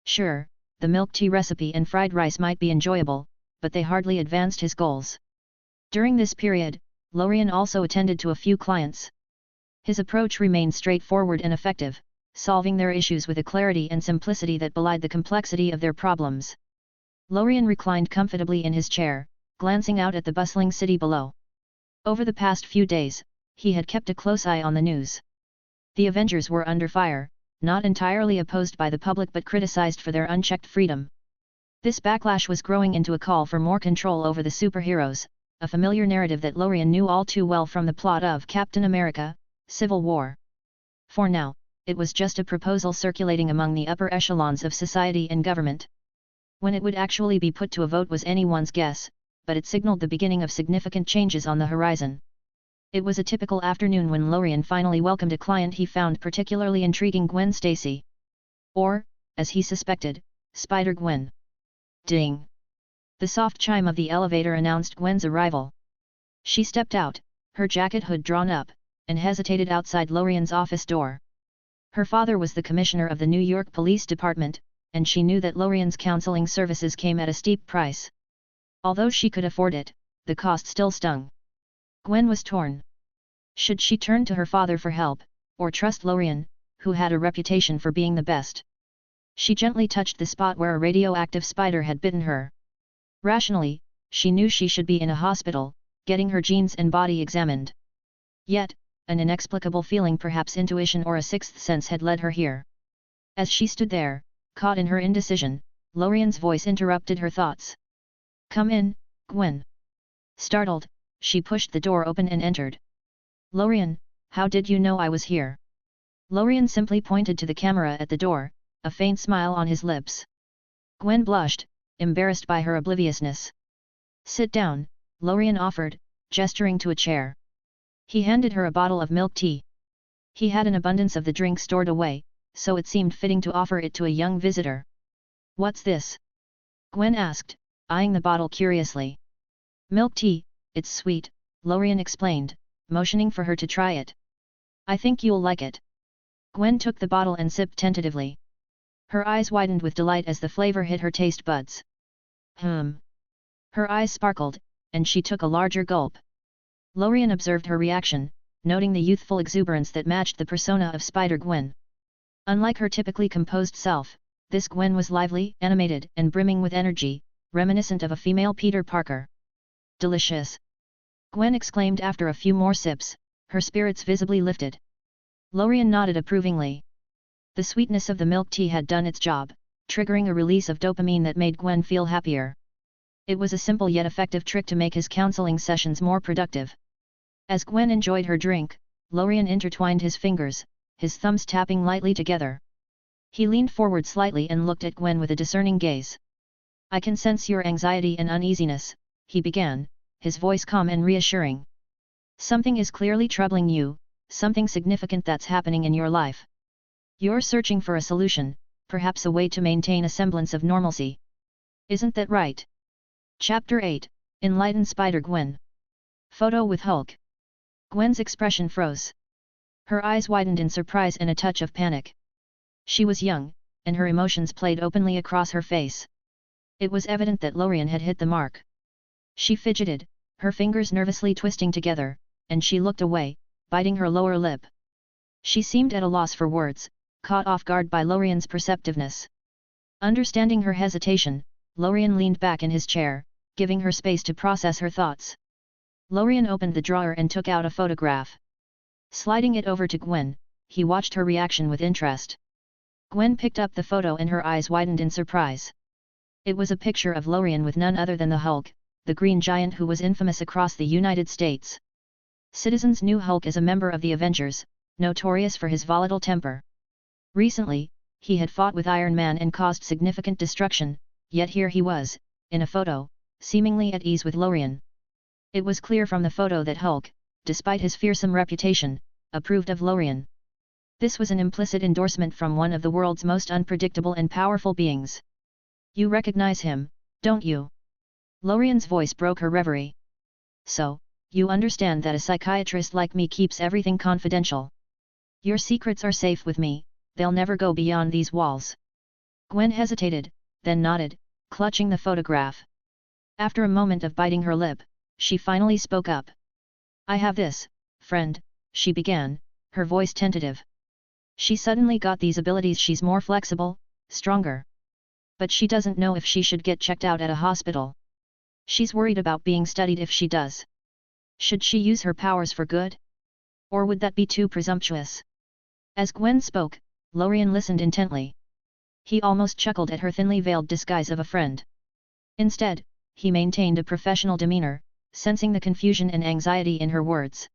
Sure, the milk tea recipe and fried rice might be enjoyable, but they hardly advanced his goals. During this period, Lorien also attended to a few clients. His approach remained straightforward and effective, solving their issues with a clarity and simplicity that belied the complexity of their problems. Lorien reclined comfortably in his chair, glancing out at the bustling city below. Over the past few days, he had kept a close eye on the news. The Avengers were under fire, not entirely opposed by the public but criticized for their unchecked freedom. This backlash was growing into a call for more control over the superheroes, a familiar narrative that Lorien knew all too well from the plot of Captain America: Civil War. For now, it was just a proposal circulating among the upper echelons of society and government. When it would actually be put to a vote was anyone's guess, but it signaled the beginning of significant changes on the horizon. It was a typical afternoon when Lorien finally welcomed a client he found particularly intriguing: Gwen Stacy. Or, as he suspected, Spider-Gwen. Ding! The soft chime of the elevator announced Gwen's arrival. She stepped out, her jacket hood drawn up, and hesitated outside Lorien's office door. Her father was the commissioner of the New York Police Department, and she knew that Lorien's counseling services came at a steep price. Although she could afford it, the cost still stung. Gwen was torn. Should she turn to her father for help, or trust Lorien, who had a reputation for being the best? She gently touched the spot where a radioactive spider had bitten her. Rationally, she knew she should be in a hospital, getting her genes and body examined. Yet, an inexplicable feeling, perhaps intuition or a sixth sense, had led her here. As she stood there, caught in her indecision, Lorien's voice interrupted her thoughts. "Come in, Gwen." Startled, she pushed the door open and entered. "Lorien, how did you know I was here?" Lorien simply pointed to the camera at the door, a faint smile on his lips. Gwen blushed, embarrassed by her obliviousness. "Sit down," Lorien offered, gesturing to a chair. He handed her a bottle of milk tea. He had an abundance of the drink stored away, so it seemed fitting to offer it to a young visitor. "What's this?" Gwen asked, eyeing the bottle curiously. "Milk tea, it's sweet," Lorien explained, motioning for her to try it. "I think you'll like it." Gwen took the bottle and sipped tentatively. Her eyes widened with delight as the flavor hit her taste buds. Her eyes sparkled, and she took a larger gulp. Lorien observed her reaction, noting the youthful exuberance that matched the persona of Spider-Gwen. Unlike her typically composed self, this Gwen was lively, animated, and brimming with energy, reminiscent of a female Peter Parker. "Delicious!" Gwen exclaimed after a few more sips, her spirits visibly lifted. Lorien nodded approvingly. The sweetness of the milk tea had done its job, triggering a release of dopamine that made Gwen feel happier. It was a simple yet effective trick to make his counseling sessions more productive. As Gwen enjoyed her drink, Lorien intertwined his fingers, his thumbs tapping lightly together. He leaned forward slightly and looked at Gwen with a discerning gaze. "I can sense your anxiety and uneasiness," he began, his voice calm and reassuring. "Something is clearly troubling you, something significant that's happening in your life. You're searching for a solution, perhaps a way to maintain a semblance of normalcy. Isn't that right?" Chapter 8, Enlightened Spider-Gwen. Photo with Hulk. Gwen's expression froze. Her eyes widened in surprise and a touch of panic. She was young, and her emotions played openly across her face. It was evident that Lorien had hit the mark. She fidgeted, her fingers nervously twisting together, and she looked away, biting her lower lip. She seemed at a loss for words, caught off guard by Lorien's perceptiveness. Understanding her hesitation, Lorien leaned back in his chair, giving her space to process her thoughts. Lorien opened the drawer and took out a photograph. Sliding it over to Gwen, he watched her reaction with interest. Gwen picked up the photo and her eyes widened in surprise. It was a picture of Lorien with none other than the Hulk, the green giant who was infamous across the United States. Citizens knew Hulk as a member of the Avengers, notorious for his volatile temper. Recently, he had fought with Iron Man and caused significant destruction, yet here he was, in a photo, seemingly at ease with Lorien. It was clear from the photo that Hulk, despite his fearsome reputation, approved of Lorien. This was an implicit endorsement from one of the world's most unpredictable and powerful beings. You recognize him, don't you? Lorien's voice broke her reverie. So, you understand that a psychiatrist like me keeps everything confidential. Your secrets are safe with me, they'll never go beyond these walls. Gwen hesitated, then nodded, clutching the photograph. After a moment of biting her lip, she finally spoke up. I have this, friend, she began, her voice tentative. She suddenly got these abilities. She's more flexible, stronger. But she doesn't know if she should get checked out at a hospital. She's worried about being studied if she does. Should she use her powers for good? Or would that be too presumptuous? As Gwen spoke, Lorien listened intently. He almost chuckled at her thinly veiled disguise of a friend. Instead, he maintained a professional demeanor, sensing the confusion and anxiety in her words.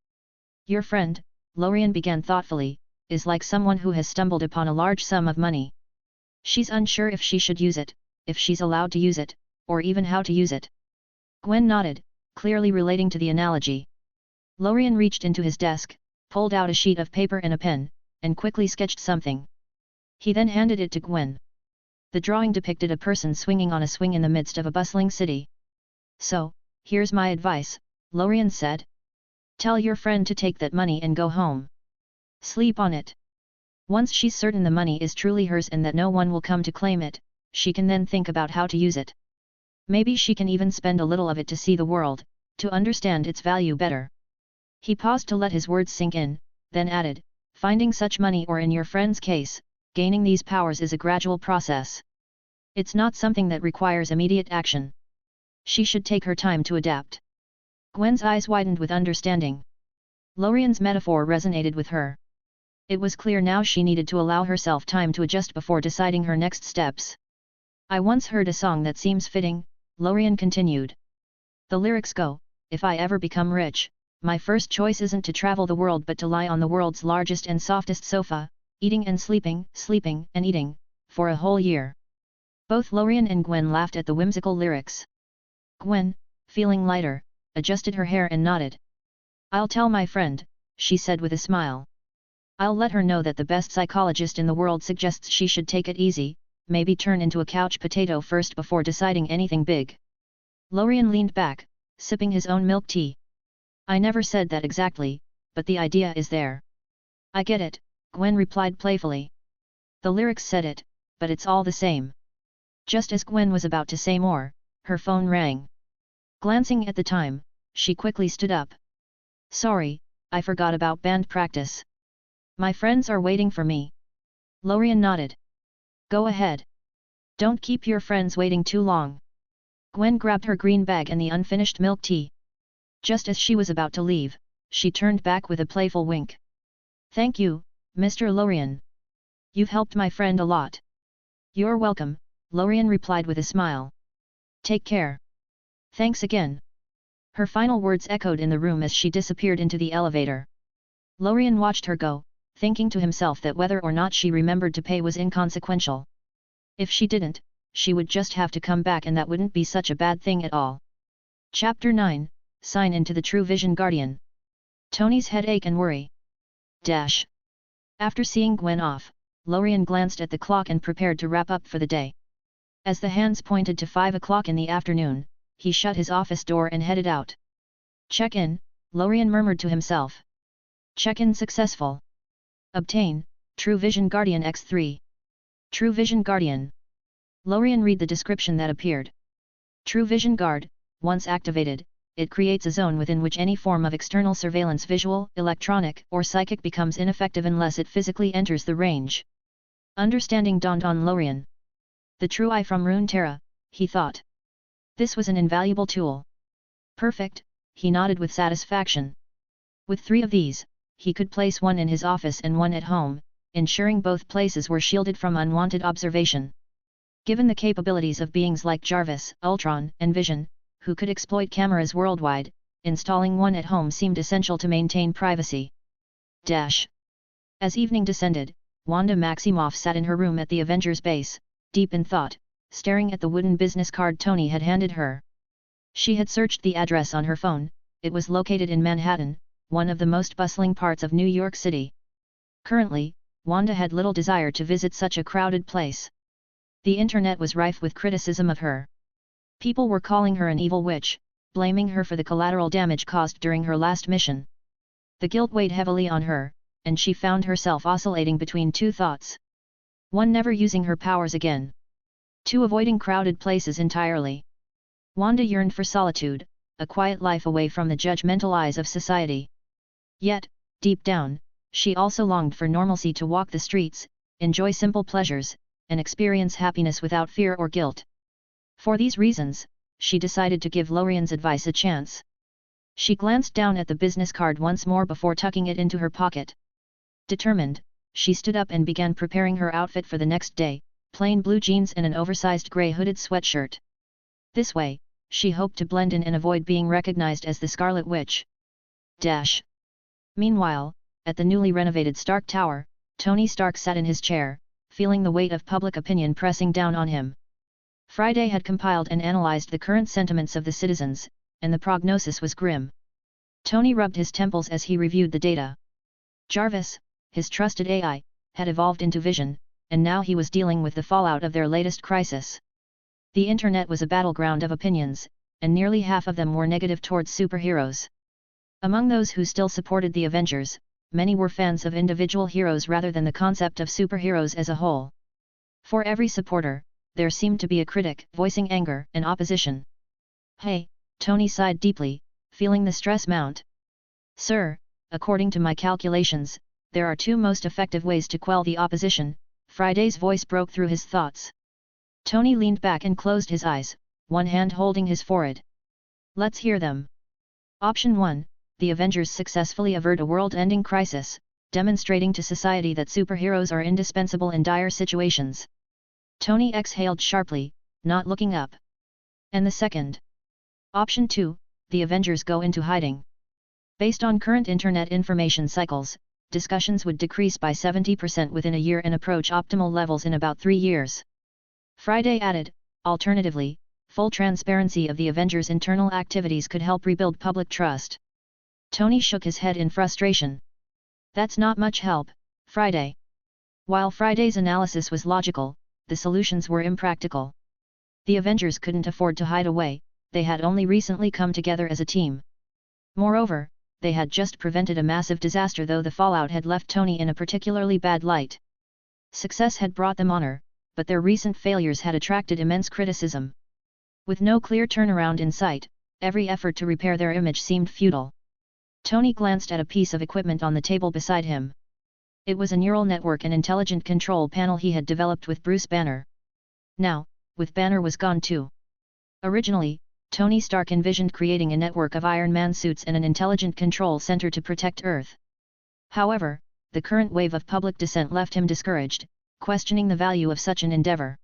Your friend, Lorien began thoughtfully, is like someone who has stumbled upon a large sum of money. She's unsure if she should use it, if she's allowed to use it, or even how to use it. Gwen nodded, clearly relating to the analogy. Lorien reached into his desk, pulled out a sheet of paper and a pen, and quickly sketched something. He then handed it to Gwen. The drawing depicted a person swinging on a swing in the midst of a bustling city. So, here's my advice, Lorien said. Tell your friend to take that money and go home. Sleep on it. Once she's certain the money is truly hers and that no one will come to claim it, she can then think about how to use it. Maybe she can even spend a little of it to see the world, to understand its value better. He paused to let his words sink in, then added, finding such money, or in your friend's case, gaining these powers, is a gradual process. It's not something that requires immediate action. She should take her time to adapt. Gwen's eyes widened with understanding. Lorien's metaphor resonated with her. It was clear now she needed to allow herself time to adjust before deciding her next steps. I once heard a song that seems fitting, Lorien continued. The lyrics go, if I ever become rich, my first choice isn't to travel the world but to lie on the world's largest and softest sofa, eating and sleeping, sleeping and eating, for a whole year. Both Lorien and Gwen laughed at the whimsical lyrics. Gwen, feeling lighter, adjusted her hair and nodded. I'll tell my friend, she said with a smile. I'll let her know that the best psychologist in the world suggests she should take it easy, maybe turn into a couch potato first before deciding anything big. Lorien leaned back, sipping his own milk tea. I never said that exactly, but the idea is there. I get it, Gwen replied playfully. The lyrics said it, but it's all the same. Just as Gwen was about to say more, her phone rang. Glancing at the time, she quickly stood up. Sorry, I forgot about band practice. My friends are waiting for me. Lorien nodded. Go ahead. Don't keep your friends waiting too long. Gwen grabbed her green bag and the unfinished milk tea. Just as she was about to leave, she turned back with a playful wink. Thank you, Mr. Lorien. You've helped my friend a lot. You're welcome, Lorien replied with a smile. Take care. Thanks again. Her final words echoed in the room as she disappeared into the elevator. Lorien watched her go, thinking to himself that whether or not she remembered to pay was inconsequential. If she didn't, she would just have to come back and that wouldn't be such a bad thing at all. Chapter 9, Sign into the True Vision Guardian. Tony's headache and worry. Dash. After seeing Gwen off, Lorien glanced at the clock and prepared to wrap up for the day. As the hands pointed to 5 o'clock in the afternoon, he shut his office door and headed out. Check-in, Lorien murmured to himself. Check-in successful. Obtain, True Vision Guardian X3. True Vision Guardian. Lorien read the description that appeared. True Vision Guard, once activated, it creates a zone within which any form of external surveillance, visual, electronic, or psychic becomes ineffective unless it physically enters the range. Understanding dawned on Lorien. The true eye from Runeterra, he thought. This was an invaluable tool. Perfect, he nodded with satisfaction. With 3 of these, he could place one in his office and one at home, ensuring both places were shielded from unwanted observation. Given the capabilities of beings like Jarvis, Ultron, and Vision, who could exploit cameras worldwide, installing one at home seemed essential to maintain privacy. Dash. As evening descended, Wanda Maximoff sat in her room at the Avengers base, deep in thought, staring at the wooden business card Tony had handed her. She had searched the address on her phone, it was located in Manhattan, one of the most bustling parts of New York City. Currently, Wanda had little desire to visit such a crowded place. The internet was rife with criticism of her. People were calling her an evil witch, blaming her for the collateral damage caused during her last mission. The guilt weighed heavily on her, and she found herself oscillating between two thoughts. 1. Never using her powers again. 2. Avoiding crowded places entirely. Wanda yearned for solitude, a quiet life away from the judgmental eyes of society. Yet, deep down, she also longed for normalcy, to walk the streets, enjoy simple pleasures, and experience happiness without fear or guilt. For these reasons, she decided to give Lorien's advice a chance. She glanced down at the business card once more before tucking it into her pocket. Determined, she stood up and began preparing her outfit for the next day, plain blue jeans and an oversized grey hooded sweatshirt. This way, she hoped to blend in and avoid being recognized as the Scarlet Witch. Meanwhile, at the newly renovated Stark Tower, Tony Stark sat in his chair, feeling the weight of public opinion pressing down on him. Friday had compiled and analyzed the current sentiments of the citizens, and the prognosis was grim. Tony rubbed his temples as he reviewed the data. Jarvis, his trusted AI, had evolved into Vision, and now he was dealing with the fallout of their latest crisis. The internet was a battleground of opinions, and nearly half of them were negative towards superheroes. Among those who still supported the Avengers, many were fans of individual heroes rather than the concept of superheroes as a whole. For every supporter, there seemed to be a critic, voicing anger and opposition. Hey, Tony sighed deeply, feeling the stress mount. Sir, according to my calculations, there are 2 most effective ways to quell the opposition. Friday's voice broke through his thoughts. Tony leaned back and closed his eyes, one hand holding his forehead. Let's hear them. Option 1, the Avengers successfully avert a world-ending crisis, demonstrating to society that superheroes are indispensable in dire situations. Tony exhaled sharply, not looking up. And the second? Option 2, the Avengers go into hiding. Based on current internet information cycles, discussions would decrease by 70% within a year and approach optimal levels in about 3 years. Friday added, alternatively, full transparency of the Avengers' internal activities could help rebuild public trust. Tony shook his head in frustration. That's not much help, Friday. While Friday's analysis was logical, the solutions were impractical. The Avengers couldn't afford to hide away, they had only recently come together as a team. Moreover, they had just prevented a massive disaster, though the fallout had left Tony in a particularly bad light. Success had brought them honor, but their recent failures had attracted immense criticism. With no clear turnaround in sight, every effort to repair their image seemed futile. Tony glanced at a piece of equipment on the table beside him. It was a neural network and intelligent control panel he had developed with Bruce Banner. Now, with Banner was gone too. Originally, Tony Stark envisioned creating a network of Iron Man suits and an intelligent control center to protect Earth. However, the current wave of public dissent left him discouraged, questioning the value of such an endeavor.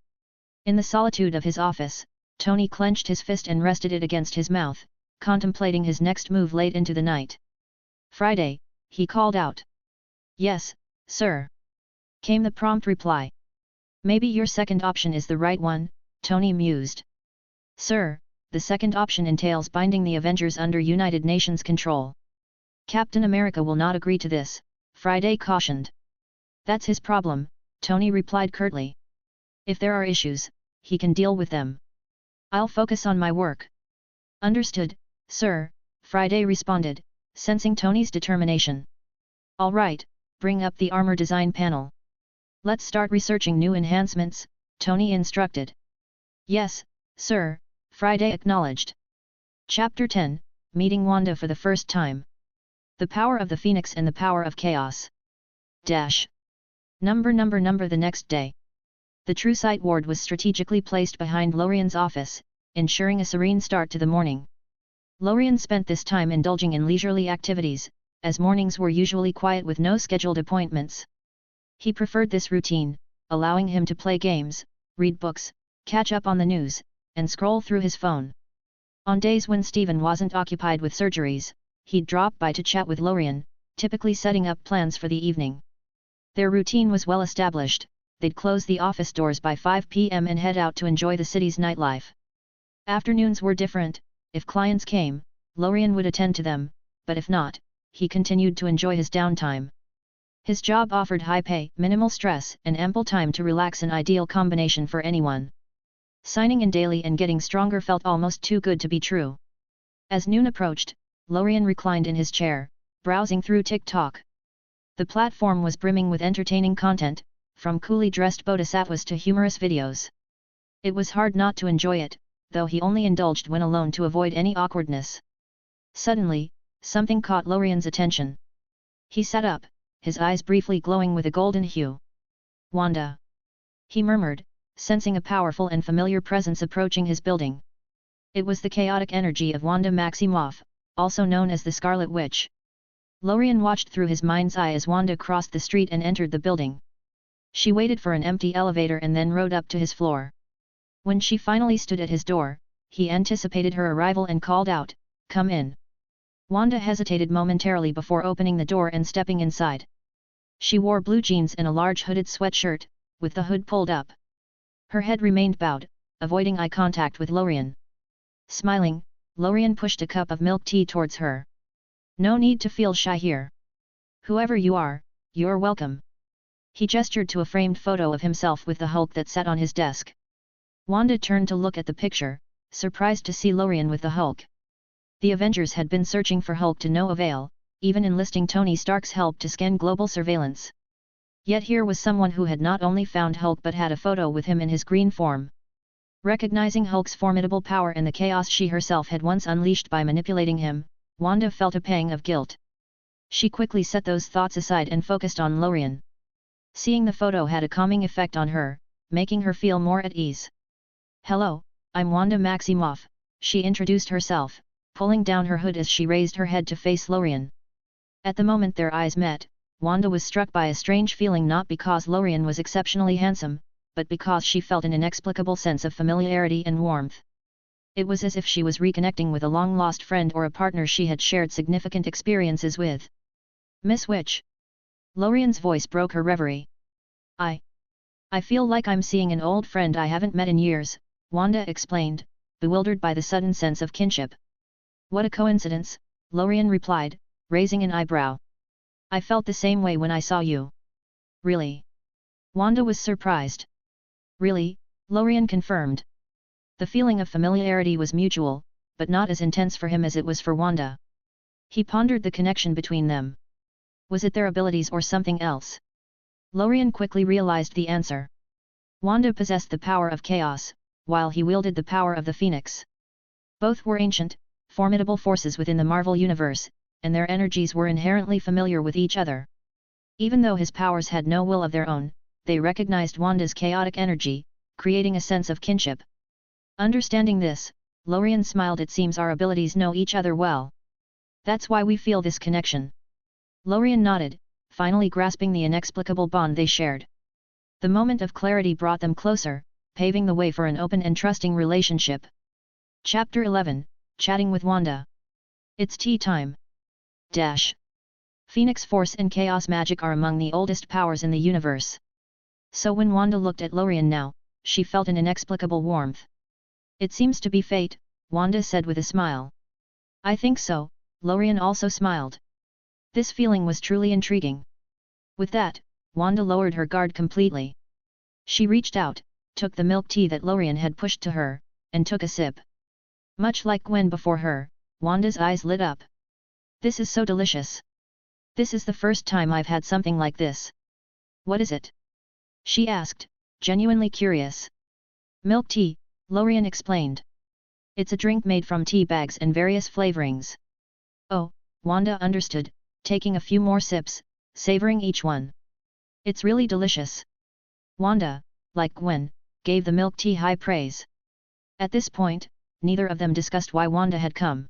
In the solitude of his office, Tony clenched his fist and rested it against his mouth, contemplating his next move late into the night. Friday, he called out. Yes, sir. Came the prompt reply. Maybe your second option is the right one, Tony mused. Sir, the second option entails binding the Avengers under United Nations control. Captain America will not agree to this, Friday cautioned. That's his problem, Tony replied curtly. If there are issues, he can deal with them. I'll focus on my work. Understood, sir, Friday responded, sensing Tony's determination. All right, bring up the armor design panel. Let's start researching new enhancements, Tony instructed. Yes, sir, Friday acknowledged. Chapter 10, Meeting Wanda for the first time. The Power of the Phoenix and the Power of Chaos. Number the next day. The True Sight ward was strategically placed behind Lorien's office, ensuring a serene start to the morning. Lorien spent this time indulging in leisurely activities, as mornings were usually quiet with no scheduled appointments. He preferred this routine, allowing him to play games, read books, catch up on the news, and scroll through his phone. On days when Stephen wasn't occupied with surgeries, he'd drop by to chat with Lorien, typically setting up plans for the evening. Their routine was well established. They'd close the office doors by 5 p.m. and head out to enjoy the city's nightlife. Afternoons were different. If clients came, Lorien would attend to them, but if not, he continued to enjoy his downtime. His job offered high pay, minimal stress, and ample time to relax, an ideal combination for anyone. Signing in daily and getting stronger felt almost too good to be true. As noon approached, Lorien reclined in his chair, browsing through TikTok. The platform was brimming with entertaining content, from coolly dressed bodhisattvas to humorous videos. It was hard not to enjoy it, though he only indulged when alone to avoid any awkwardness. Suddenly, something caught Lorien's attention. He sat up, his eyes briefly glowing with a golden hue. "Wanda!" he murmured, sensing a powerful and familiar presence approaching his building. It was the chaotic energy of Wanda Maximoff, also known as the Scarlet Witch. Lorien watched through his mind's eye as Wanda crossed the street and entered the building. She waited for an empty elevator and then rode up to his floor. When she finally stood at his door, he anticipated her arrival and called out, "Come in." Wanda hesitated momentarily before opening the door and stepping inside. She wore blue jeans and a large hooded sweatshirt, with the hood pulled up. Her head remained bowed, avoiding eye contact with Lorien. Smiling, Lorien pushed a cup of milk tea towards her. "No need to feel shy here. Whoever you are, you're welcome." He gestured to a framed photo of himself with the Hulk that sat on his desk. Wanda turned to look at the picture, surprised to see Lorien with the Hulk. The Avengers had been searching for Hulk to no avail, even enlisting Tony Stark's help to scan global surveillance. Yet here was someone who had not only found Hulk but had a photo with him in his green form. Recognizing Hulk's formidable power and the chaos she herself had once unleashed by manipulating him, Wanda felt a pang of guilt. She quickly set those thoughts aside and focused on Lorien. Seeing the photo had a calming effect on her, making her feel more at ease. "Hello, I'm Wanda Maximoff," she introduced herself, pulling down her hood as she raised her head to face Lorien. At the moment their eyes met, Wanda was struck by a strange feeling, not because Lorien was exceptionally handsome, but because she felt an inexplicable sense of familiarity and warmth. It was as if she was reconnecting with a long-lost friend or a partner she had shared significant experiences with. "Miss Witch?" Lorien's voice broke her reverie. I feel like I'm seeing an old friend I haven't met in years," Wanda explained, bewildered by the sudden sense of kinship. "What a coincidence," Lorien replied, raising an eyebrow. "I felt the same way when I saw you." "Really?" Wanda was surprised. "Really," Lorien confirmed. The feeling of familiarity was mutual, but not as intense for him as it was for Wanda. He pondered the connection between them. Was it their abilities or something else? Lorien quickly realized the answer. Wanda possessed the power of chaos, while he wielded the power of the Phoenix. Both were ancient, formidable forces within the Marvel Universe, and their energies were inherently familiar with each other. Even though his powers had no will of their own, they recognized Wanda's chaotic energy, creating a sense of kinship. Understanding this, Lorien smiled. "It seems our abilities know each other well. That's why we feel this connection." Lorien nodded, finally grasping the inexplicable bond they shared. The moment of clarity brought them closer, paving the way for an open and trusting relationship. Chapter 11, Chatting with Wanda. It's tea time. Phoenix Force and Chaos Magic are among the oldest powers in the universe. So when Wanda looked at Lorien now, she felt an inexplicable warmth. "It seems to be fate," Wanda said with a smile. "I think so," Lorien also smiled. This feeling was truly intriguing. With that, Wanda lowered her guard completely. She reached out, took the milk tea that Lorien had pushed to her, and took a sip. Much like Gwen before her, Wanda's eyes lit up. "This is so delicious. This is the first time I've had something like this." "What is it?" she asked, genuinely curious. "Milk tea," Lorien explained. "It's a drink made from tea bags and various flavorings." "Oh," Wanda understood, taking a few more sips, savoring each one. "It's really delicious." Wanda, like Gwen, gave the milk tea high praise. At this point, neither of them discussed why Wanda had come.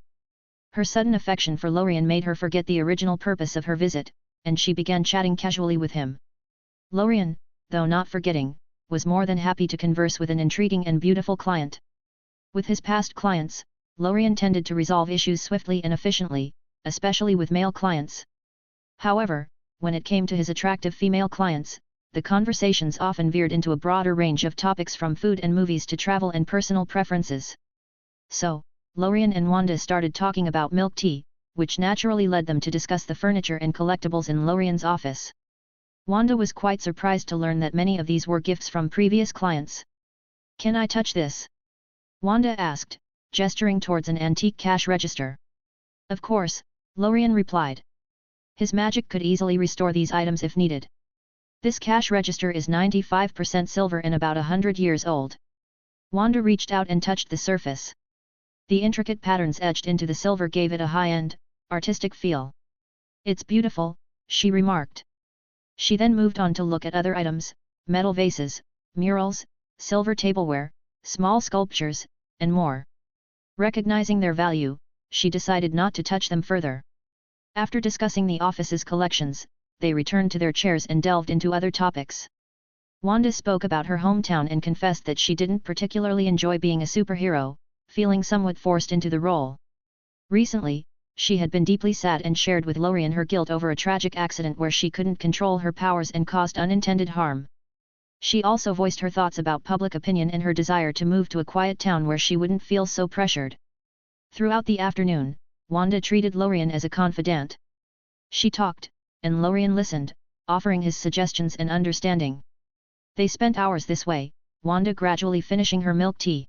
Her sudden affection for Lorien made her forget the original purpose of her visit, and she began chatting casually with him. Lorien, though not forgetting, was more than happy to converse with an intriguing and beautiful client. With his past clients, Lorien tended to resolve issues swiftly and efficiently, especially with male clients. However, when it came to his attractive female clients, the conversations often veered into a broader range of topics from food and movies to travel and personal preferences. "So, Lorien and Wanda started talking about milk tea, which naturally led them to discuss the furniture and collectibles in Lorien's office. Wanda was quite surprised to learn that many of these were gifts from previous clients. "Can I touch this?" Wanda asked, gesturing towards an antique cash register. "Of course," Lorien replied. His magic could easily restore these items if needed. This cash register is 95% silver and about 100 years old. Wanda reached out and touched the surface. The intricate patterns etched into the silver gave it a high-end, artistic feel. "It's beautiful," she remarked. She then moved on to look at other items, metal vases, murals, silver tableware, small sculptures, and more. Recognizing their value, she decided not to touch them further. After discussing the office's collections, they returned to their chairs and delved into other topics. Wanda spoke about her hometown and confessed that she didn't particularly enjoy being a superhero, feeling somewhat forced into the role. Recently, she had been deeply sad and shared with Lorien her guilt over a tragic accident where she couldn't control her powers and caused unintended harm. She also voiced her thoughts about public opinion and her desire to move to a quiet town where she wouldn't feel so pressured. Throughout the afternoon, Wanda treated Lorien as a confidant. She talked, and Lorien listened, offering his suggestions and understanding. They spent hours this way, Wanda gradually finishing her milk tea.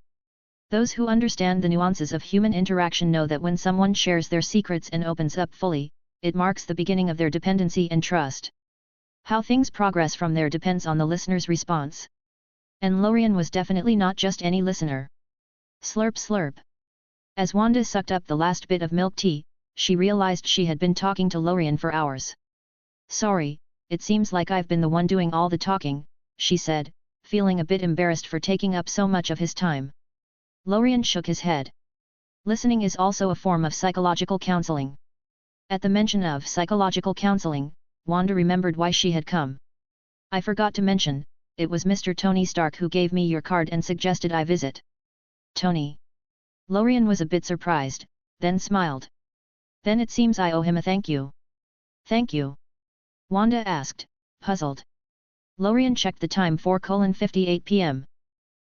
Those who understand the nuances of human interaction know that when someone shares their secrets and opens up fully, it marks the beginning of their dependency and trust. How things progress from there depends on the listener's response. And Lorien was definitely not just any listener. Slurp slurp. As Wanda sucked up the last bit of milk tea, she realized she had been talking to Lorien for hours. "Sorry, it seems like I've been the one doing all the talking," she said, feeling a bit embarrassed for taking up so much of his time. Lorien shook his head. Listening is also a form of psychological counseling. At the mention of psychological counseling, Wanda remembered why she had come. "I forgot to mention, it was Mr. Tony Stark who gave me your card and suggested I visit." "Tony?" Lorien was a bit surprised, then smiled. "Then it seems I owe him a thank you." "Thank you?" Wanda asked, puzzled. Lorien checked the time 4:58 p.m.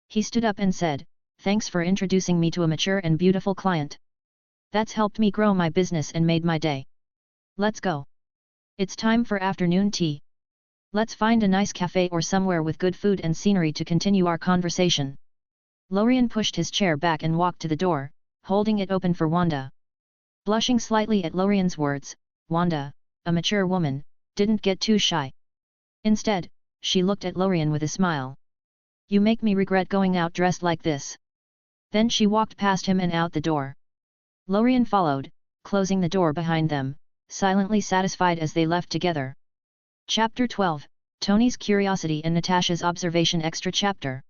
He stood up and said, "Thanks for introducing me to a mature and beautiful client. That's helped me grow my business and made my day. Let's go. It's time for afternoon tea. Let's find a nice cafe or somewhere with good food and scenery to continue our conversation." Lorien pushed his chair back and walked to the door, holding it open for Wanda. Blushing slightly at Lorien's words, Wanda, a mature woman, didn't get too shy. Instead, she looked at Lorien with a smile. "You make me regret going out dressed like this." Then she walked past him and out the door. Lorien followed, closing the door behind them, silently satisfied as they left together. Chapter 12, Tony's Curiosity and Natasha's Observation. Extra Chapter.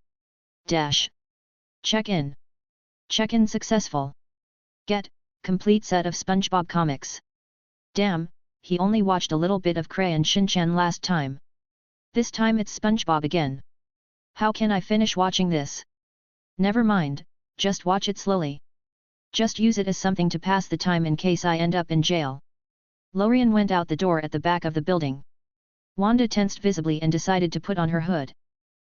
Check-in. Check-in successful. Get, complete set of SpongeBob comics. Damn, he only watched a little bit of Crayon Shin-chan last time. This time it's SpongeBob again. How can I finish watching this? Never mind, just watch it slowly. Just use it as something to pass the time in case I end up in jail. Lorien went out the door at the back of the building. Wanda tensed visibly and decided to put on her hood.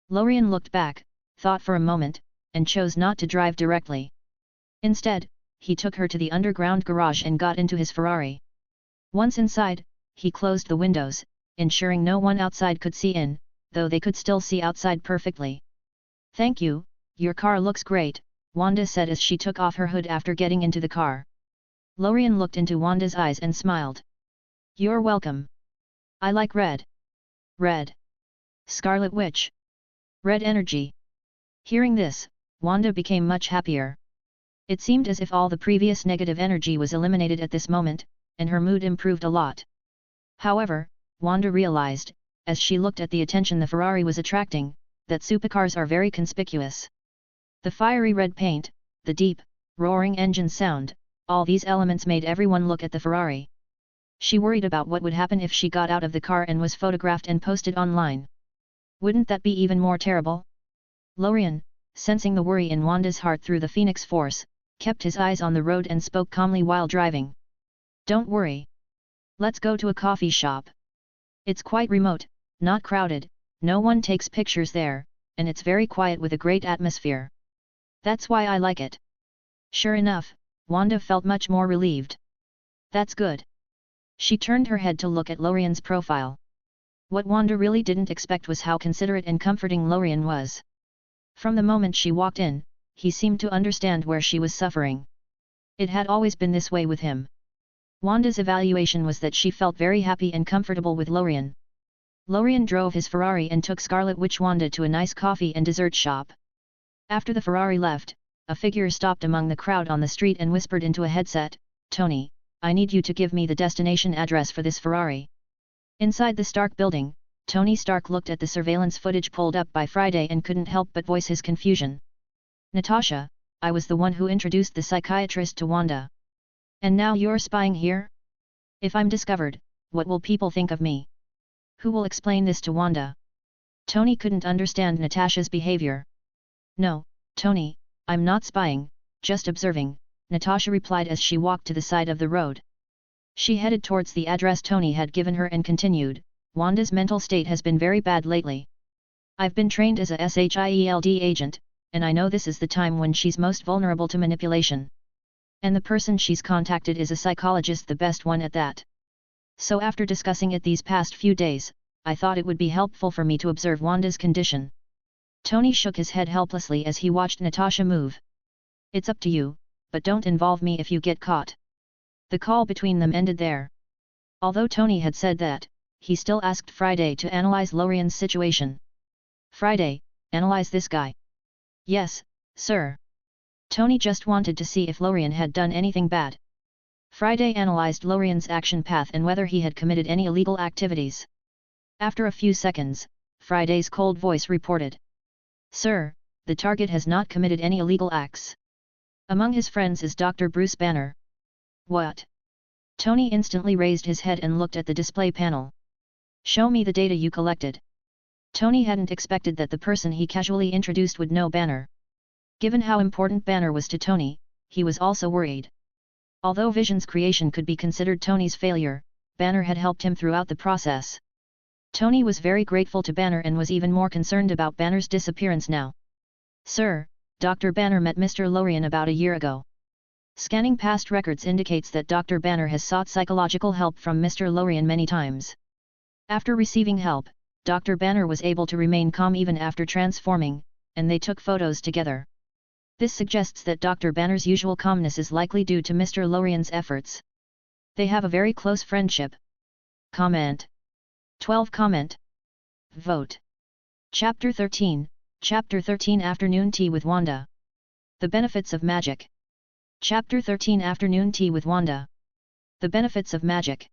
Lorien looked back, thought for a moment, and chose not to drive directly. Instead, he took her to the underground garage and got into his Ferrari. Once inside, he closed the windows, ensuring no one outside could see in, though they could still see outside perfectly. "Thank you, your car looks great," Wanda said as she took off her hood after getting into the car. Lorien looked into Wanda's eyes and smiled. "You're welcome. I like red. Red. Scarlet Witch. Red energy." Hearing this, Wanda became much happier. It seemed as if all the previous negative energy was eliminated at this moment, and her mood improved a lot. However, Wanda realized, as she looked at the attention the Ferrari was attracting, that supercars are very conspicuous. The fiery red paint, the deep, roaring engine sound, all these elements made everyone look at the Ferrari. She worried about what would happen if she got out of the car and was photographed and posted online. Wouldn't that be even more terrible? Lorien, sensing the worry in Wanda's heart through the Phoenix Force, kept his eyes on the road and spoke calmly while driving. "Don't worry. Let's go to a coffee shop. It's quite remote, not crowded, no one takes pictures there, and it's very quiet with a great atmosphere. That's why I like it." Sure enough, Wanda felt much more relieved. That's good. She turned her head to look at Lorien's profile. What Wanda really didn't expect was how considerate and comforting Lorien was. From the moment she walked in, he seemed to understand where she was suffering. It had always been this way with him. Wanda's evaluation was that she felt very happy and comfortable with Lorien. Lorien drove his Ferrari and took Scarlet Witch Wanda to a nice coffee and dessert shop. After the Ferrari left, a figure stopped among the crowd on the street and whispered into a headset, "Tony, I need you to give me the destination address for this Ferrari." Inside the Stark building, Tony Stark looked at the surveillance footage pulled up by Friday and couldn't help but voice his confusion. "Natasha, I was the one who introduced the psychiatrist to Wanda. And now you're spying here? If I'm discovered, what will people think of me? Who will explain this to Wanda?" Tony couldn't understand Natasha's behavior. "No, Tony, I'm not spying, just observing," Natasha replied as she walked to the side of the road. She headed towards the address Tony had given her and continued, "Wanda's mental state has been very bad lately. I've been trained as a SHIELD agent, and I know this is the time when she's most vulnerable to manipulation. And the person she's contacted is a psychologist, the best one at that. So after discussing it these past few days, I thought it would be helpful for me to observe Wanda's condition." Tony shook his head helplessly as he watched Natasha move. "It's up to you, but don't involve me if you get caught." The call between them ended there. Although Tony had said that, he still asked Friday to analyze Lorien's situation. "Friday, analyze this guy?" "Yes, sir." Tony just wanted to see if Lorien had done anything bad. Friday analyzed Lorien's action path and whether he had committed any illegal activities. After a few seconds, Friday's cold voice reported, "Sir, the target has not committed any illegal acts. Among his friends is Dr. Bruce Banner." "What?" Tony instantly raised his head and looked at the display panel. "Show me the data you collected." Tony hadn't expected that the person he casually introduced would know Banner. Given how important Banner was to Tony, he was also worried. Although Vision's creation could be considered Tony's failure, Banner had helped him throughout the process. Tony was very grateful to Banner and was even more concerned about Banner's disappearance now. "Sir, Dr. Banner met Mr. Lorien about a year ago. Scanning past records indicates that Dr. Banner has sought psychological help from Mr. Lorien many times. After receiving help, Dr. Banner was able to remain calm even after transforming, and they took photos together. This suggests that Dr. Banner's usual calmness is likely due to Mr. Lorien's efforts. They have a very close friendship." Comment. 12 Comment. Vote. Chapter 13, Chapter 13 Afternoon Tea with Wanda. The Benefits of Magic. Chapter 13 Afternoon Tea with Wanda. The Benefits of Magic.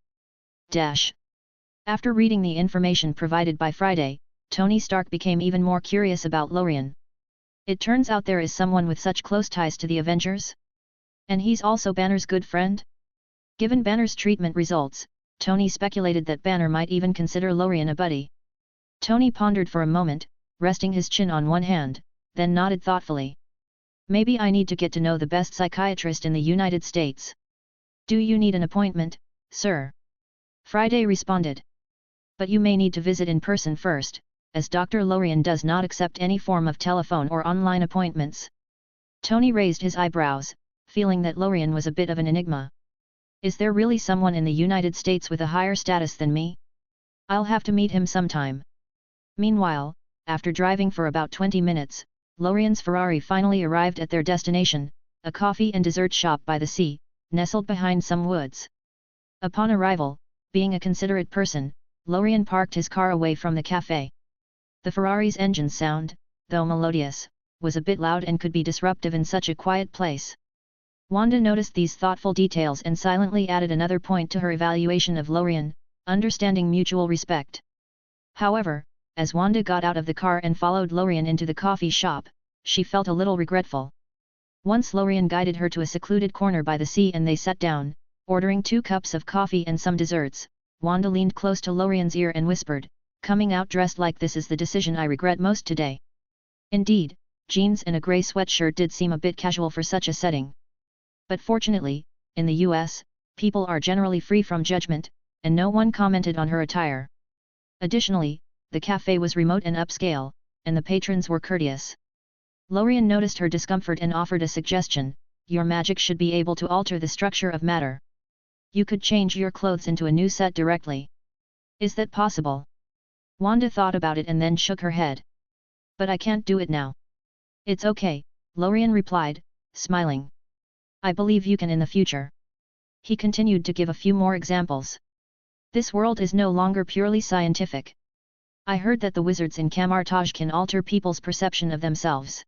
After reading the information provided by Friday, Tony Stark became even more curious about Lorien. It turns out there is someone with such close ties to the Avengers? And he's also Banner's good friend? Given Banner's treatment results, Tony speculated that Banner might even consider Lorien a buddy. Tony pondered for a moment, resting his chin on one hand, then nodded thoughtfully. "Maybe I need to get to know the best psychiatrist in the United States." "Do you need an appointment, sir?" Friday responded. "But you may need to visit in person first, as Dr. Lorien does not accept any form of telephone or online appointments." Tony raised his eyebrows, feeling that Lorien was a bit of an enigma. "Is there really someone in the United States with a higher status than me? I'll have to meet him sometime." Meanwhile, after driving for about 20 minutes, Lorien's Ferrari finally arrived at their destination, a coffee and dessert shop by the sea, nestled behind some woods. Upon arrival, being a considerate person, Lorien parked his car away from the cafe. The Ferrari's engine sound, though melodious, was a bit loud and could be disruptive in such a quiet place. Wanda noticed these thoughtful details and silently added another point to her evaluation of Lorien, understanding mutual respect. However, as Wanda got out of the car and followed Lorien into the coffee shop, she felt a little regretful. Once Lorien guided her to a secluded corner by the sea and they sat down, ordering 2 cups of coffee and some desserts. Wanda leaned close to Lorien's ear and whispered, "Coming out dressed like this is the decision I regret most today." Indeed, jeans and a grey sweatshirt did seem a bit casual for such a setting. But fortunately, in the US, people are generally free from judgment, and no one commented on her attire. Additionally, the cafe was remote and upscale, and the patrons were courteous. Lorien noticed her discomfort and offered a suggestion, your magic should be able to alter the structure of matter. You could change your clothes into a new set directly. Is that possible? Wanda thought about it and then shook her head. But I can't do it now. It's okay, Lorien replied, smiling. I believe you can in the future. He continued to give a few more examples. This world is no longer purely scientific. I heard that the wizards in Camartage can alter people's perception of themselves.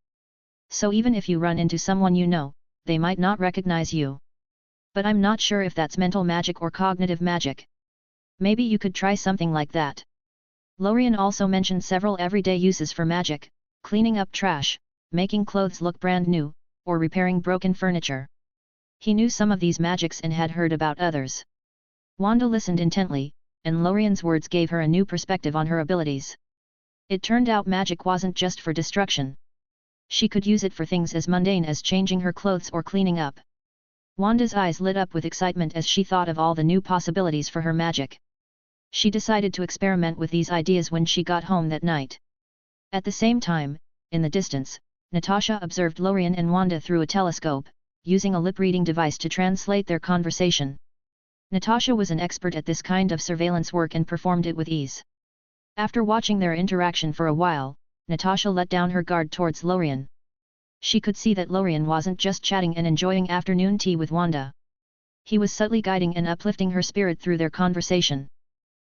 So even if you run into someone you know, they might not recognize you. But I'm not sure if that's mental magic or cognitive magic. Maybe you could try something like that. Lorien also mentioned several everyday uses for magic: cleaning up trash, making clothes look brand new, or repairing broken furniture. He knew some of these magics and had heard about others. Wanda listened intently, and Lorien's words gave her a new perspective on her abilities. It turned out magic wasn't just for destruction. She could use it for things as mundane as changing her clothes or cleaning up. Wanda's eyes lit up with excitement as she thought of all the new possibilities for her magic. She decided to experiment with these ideas when she got home that night. At the same time, in the distance, Natasha observed Lorien and Wanda through a telescope, using a lip-reading device to translate their conversation. Natasha was an expert at this kind of surveillance work and performed it with ease. After watching their interaction for a while, Natasha let down her guard towards Lorien. She could see that Lorien wasn't just chatting and enjoying afternoon tea with Wanda. He was subtly guiding and uplifting her spirit through their conversation.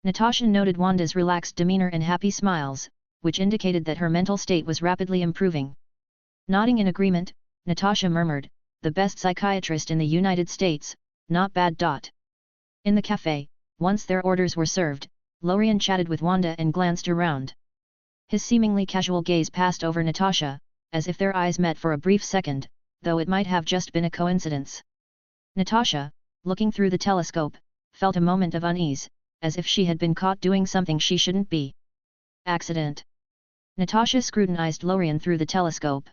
Natasha noted Wanda's relaxed demeanor and happy smiles, which indicated that her mental state was rapidly improving. Nodding in agreement, Natasha murmured, "The best psychiatrist in the United States, not bad. In the cafe, once their orders were served, Lorien chatted with Wanda and glanced around. His seemingly casual gaze passed over Natasha, as if their eyes met for a brief second, though it might have just been a coincidence. Natasha, looking through the telescope, felt a moment of unease, as if she had been caught doing something she shouldn't be. Accident. Natasha scrutinized Lorien through the telescope.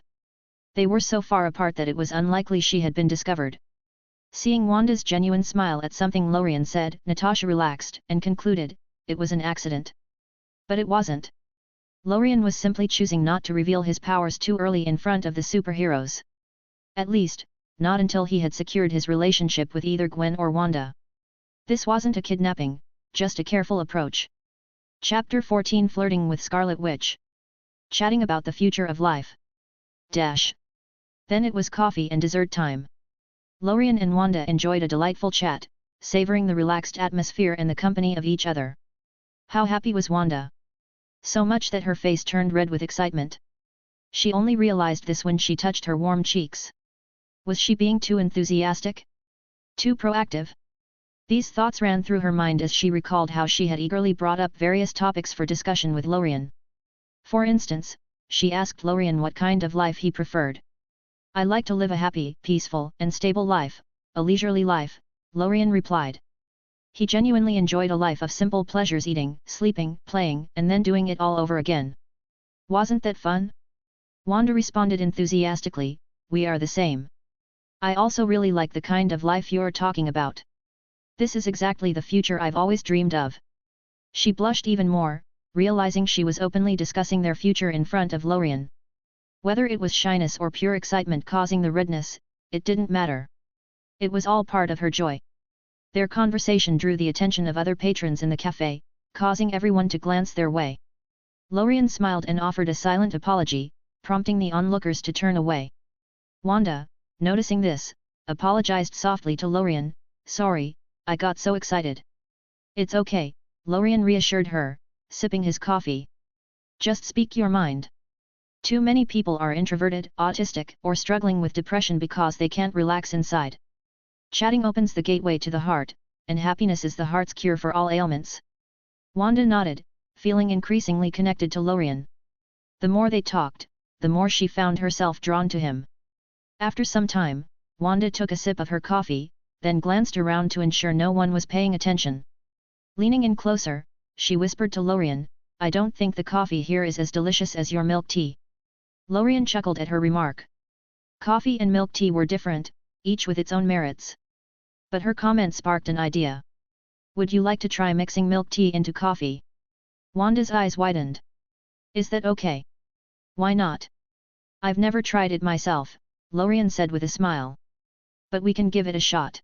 They were so far apart that it was unlikely she had been discovered. Seeing Wanda's genuine smile at something Lorien said, Natasha relaxed and concluded, it was an accident. But it wasn't. Lorien was simply choosing not to reveal his powers too early in front of the superheroes. At least, not until he had secured his relationship with either Gwen or Wanda. This wasn't a kidnapping, just a careful approach. Chapter 14: Flirting with Scarlet Witch. Chatting about the future of life. Then it was coffee and dessert time. Lorien and Wanda enjoyed a delightful chat, savoring the relaxed atmosphere and the company of each other. How happy was Wanda! So much that her face turned red with excitement. She only realized this when she touched her warm cheeks. Was she being too enthusiastic? Too proactive? These thoughts ran through her mind as she recalled how she had eagerly brought up various topics for discussion with Lorien. For instance, she asked Lorien what kind of life he preferred. "I like to live a happy, peaceful, and stable life, a leisurely life," Lorien replied. He genuinely enjoyed a life of simple pleasures: eating, sleeping, playing, and then doing it all over again. Wasn't that fun? Wanda responded enthusiastically, "We are the same. I also really like the kind of life you're talking about. This is exactly the future I've always dreamed of." She blushed even more, realizing she was openly discussing their future in front of Lorien. Whether it was shyness or pure excitement causing the redness, it didn't matter. It was all part of her joy. Their conversation drew the attention of other patrons in the cafe, causing everyone to glance their way. Lorien smiled and offered a silent apology, prompting the onlookers to turn away. Wanda, noticing this, apologized softly to Lorien, "Sorry, I got so excited." "It's okay," Lorien reassured her, sipping his coffee. "Just speak your mind. Too many people are introverted, autistic, or struggling with depression because they can't relax inside. Chatting opens the gateway to the heart, and happiness is the heart's cure for all ailments." Wanda nodded, feeling increasingly connected to Lorien. The more they talked, the more she found herself drawn to him. After some time, Wanda took a sip of her coffee, then glanced around to ensure no one was paying attention. Leaning in closer, she whispered to Lorien, "I don't think the coffee here is as delicious as your milk tea." Lorien chuckled at her remark. Coffee and milk tea were different, each with its own merits. But her comment sparked an idea. "Would you like to try mixing milk tea into coffee?" Wanda's eyes widened. "Is that okay?" "Why not? I've never tried it myself," Lorien said with a smile. But we can give it a shot.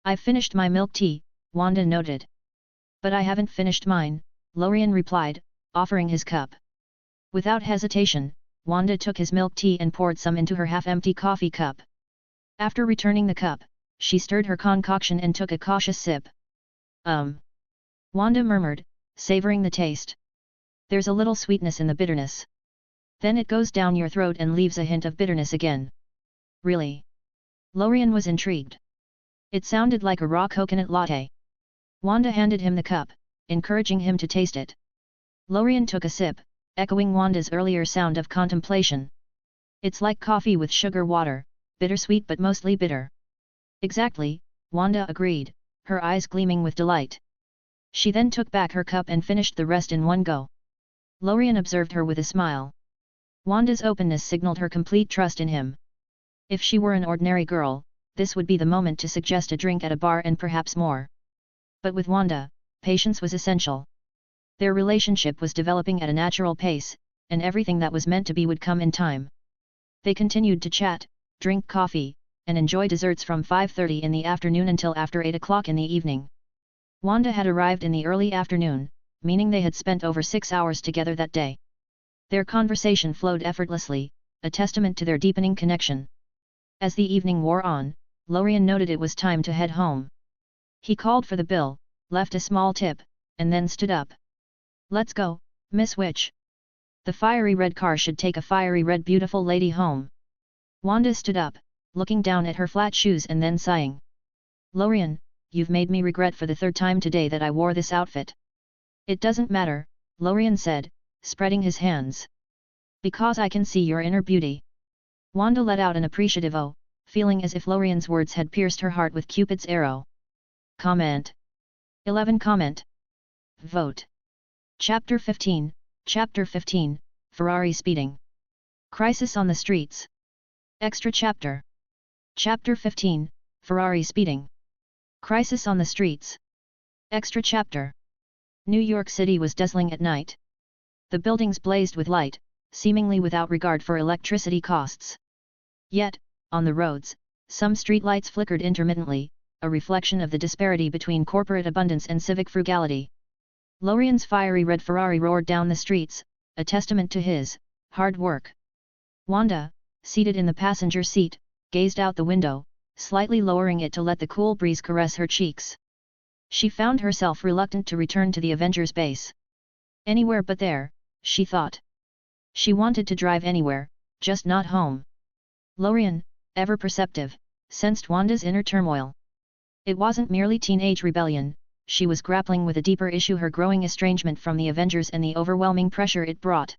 I've finished my milk tea, Wanda noted. But I haven't finished mine, Lorien replied, offering his cup. Without hesitation, Wanda took his milk tea and poured some into her half-empty coffee cup. After returning the cup, she stirred her concoction and took a cautious sip. Wanda murmured, savoring the taste. There's a little sweetness in the bitterness. Then it goes down your throat and leaves a hint of bitterness again. Really? Lorien was intrigued. It sounded like a raw coconut latte. Wanda handed him the cup, encouraging him to taste it. Lorien took a sip, echoing Wanda's earlier sound of contemplation. It's like coffee with sugar water, bittersweet but mostly bitter. Exactly, Wanda agreed, her eyes gleaming with delight. She then took back her cup and finished the rest in one go. Lorien observed her with a smile. Wanda's openness signaled her complete trust in him. If she were an ordinary girl, this would be the moment to suggest a drink at a bar and perhaps more. But with Wanda, patience was essential. Their relationship was developing at a natural pace, and everything that was meant to be would come in time. They continued to chat, drink coffee, and enjoy desserts from 5:30 in the afternoon until after 8 o'clock in the evening. Wanda had arrived in the early afternoon, meaning they had spent over 6 hours together that day. Their conversation flowed effortlessly, a testament to their deepening connection. As the evening wore on, Lorien noted it was time to head home. He called for the bill, left a small tip, and then stood up. Let's go, Miss Witch. The fiery red car should take a fiery red beautiful lady home. Wanda stood up, looking down at her flat shoes and then sighing. Lorien, you've made me regret for the third time today that I wore this outfit. It doesn't matter, Lorien said, spreading his hands. Because I can see your inner beauty. Wanda let out an appreciative "oh," feeling as if Lorien's words had pierced her heart with Cupid's arrow. Comment. 11 Comment. Vote. Chapter 15, Ferrari speeding. Crisis on the streets. Extra chapter. Chapter 15, Ferrari speeding. Crisis on the streets. Extra chapter. New York City was dazzling at night. The buildings blazed with light, seemingly without regard for electricity costs. Yet, on the roads, some streetlights flickered intermittently, a reflection of the disparity between corporate abundance and civic frugality. Lorien's fiery red Ferrari roared down the streets, a testament to his hard work. Wanda, seated in the passenger seat, gazed out the window, slightly lowering it to let the cool breeze caress her cheeks. She found herself reluctant to return to the Avengers base. Anywhere but there, she thought. She wanted to drive anywhere, just not home. Lorien, ever perceptive, sensed Wanda's inner turmoil. It wasn't merely teenage rebellion, she was grappling with a deeper issue: her growing estrangement from the Avengers and the overwhelming pressure it brought.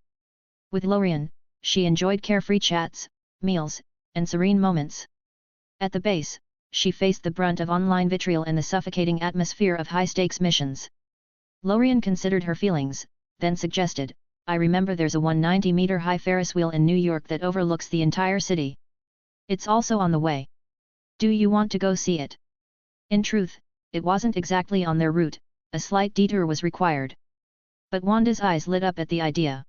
With Lorien, she enjoyed carefree chats, meals, and serene moments. At the base, she faced the brunt of online vitriol and the suffocating atmosphere of high-stakes missions. Lorien considered her feelings, then suggested, I remember there's a 190-meter high Ferris wheel in New York that overlooks the entire city. It's also on the way. Do you want to go see it? In truth, it wasn't exactly on their route, a slight detour was required. But Wanda's eyes lit up at the idea.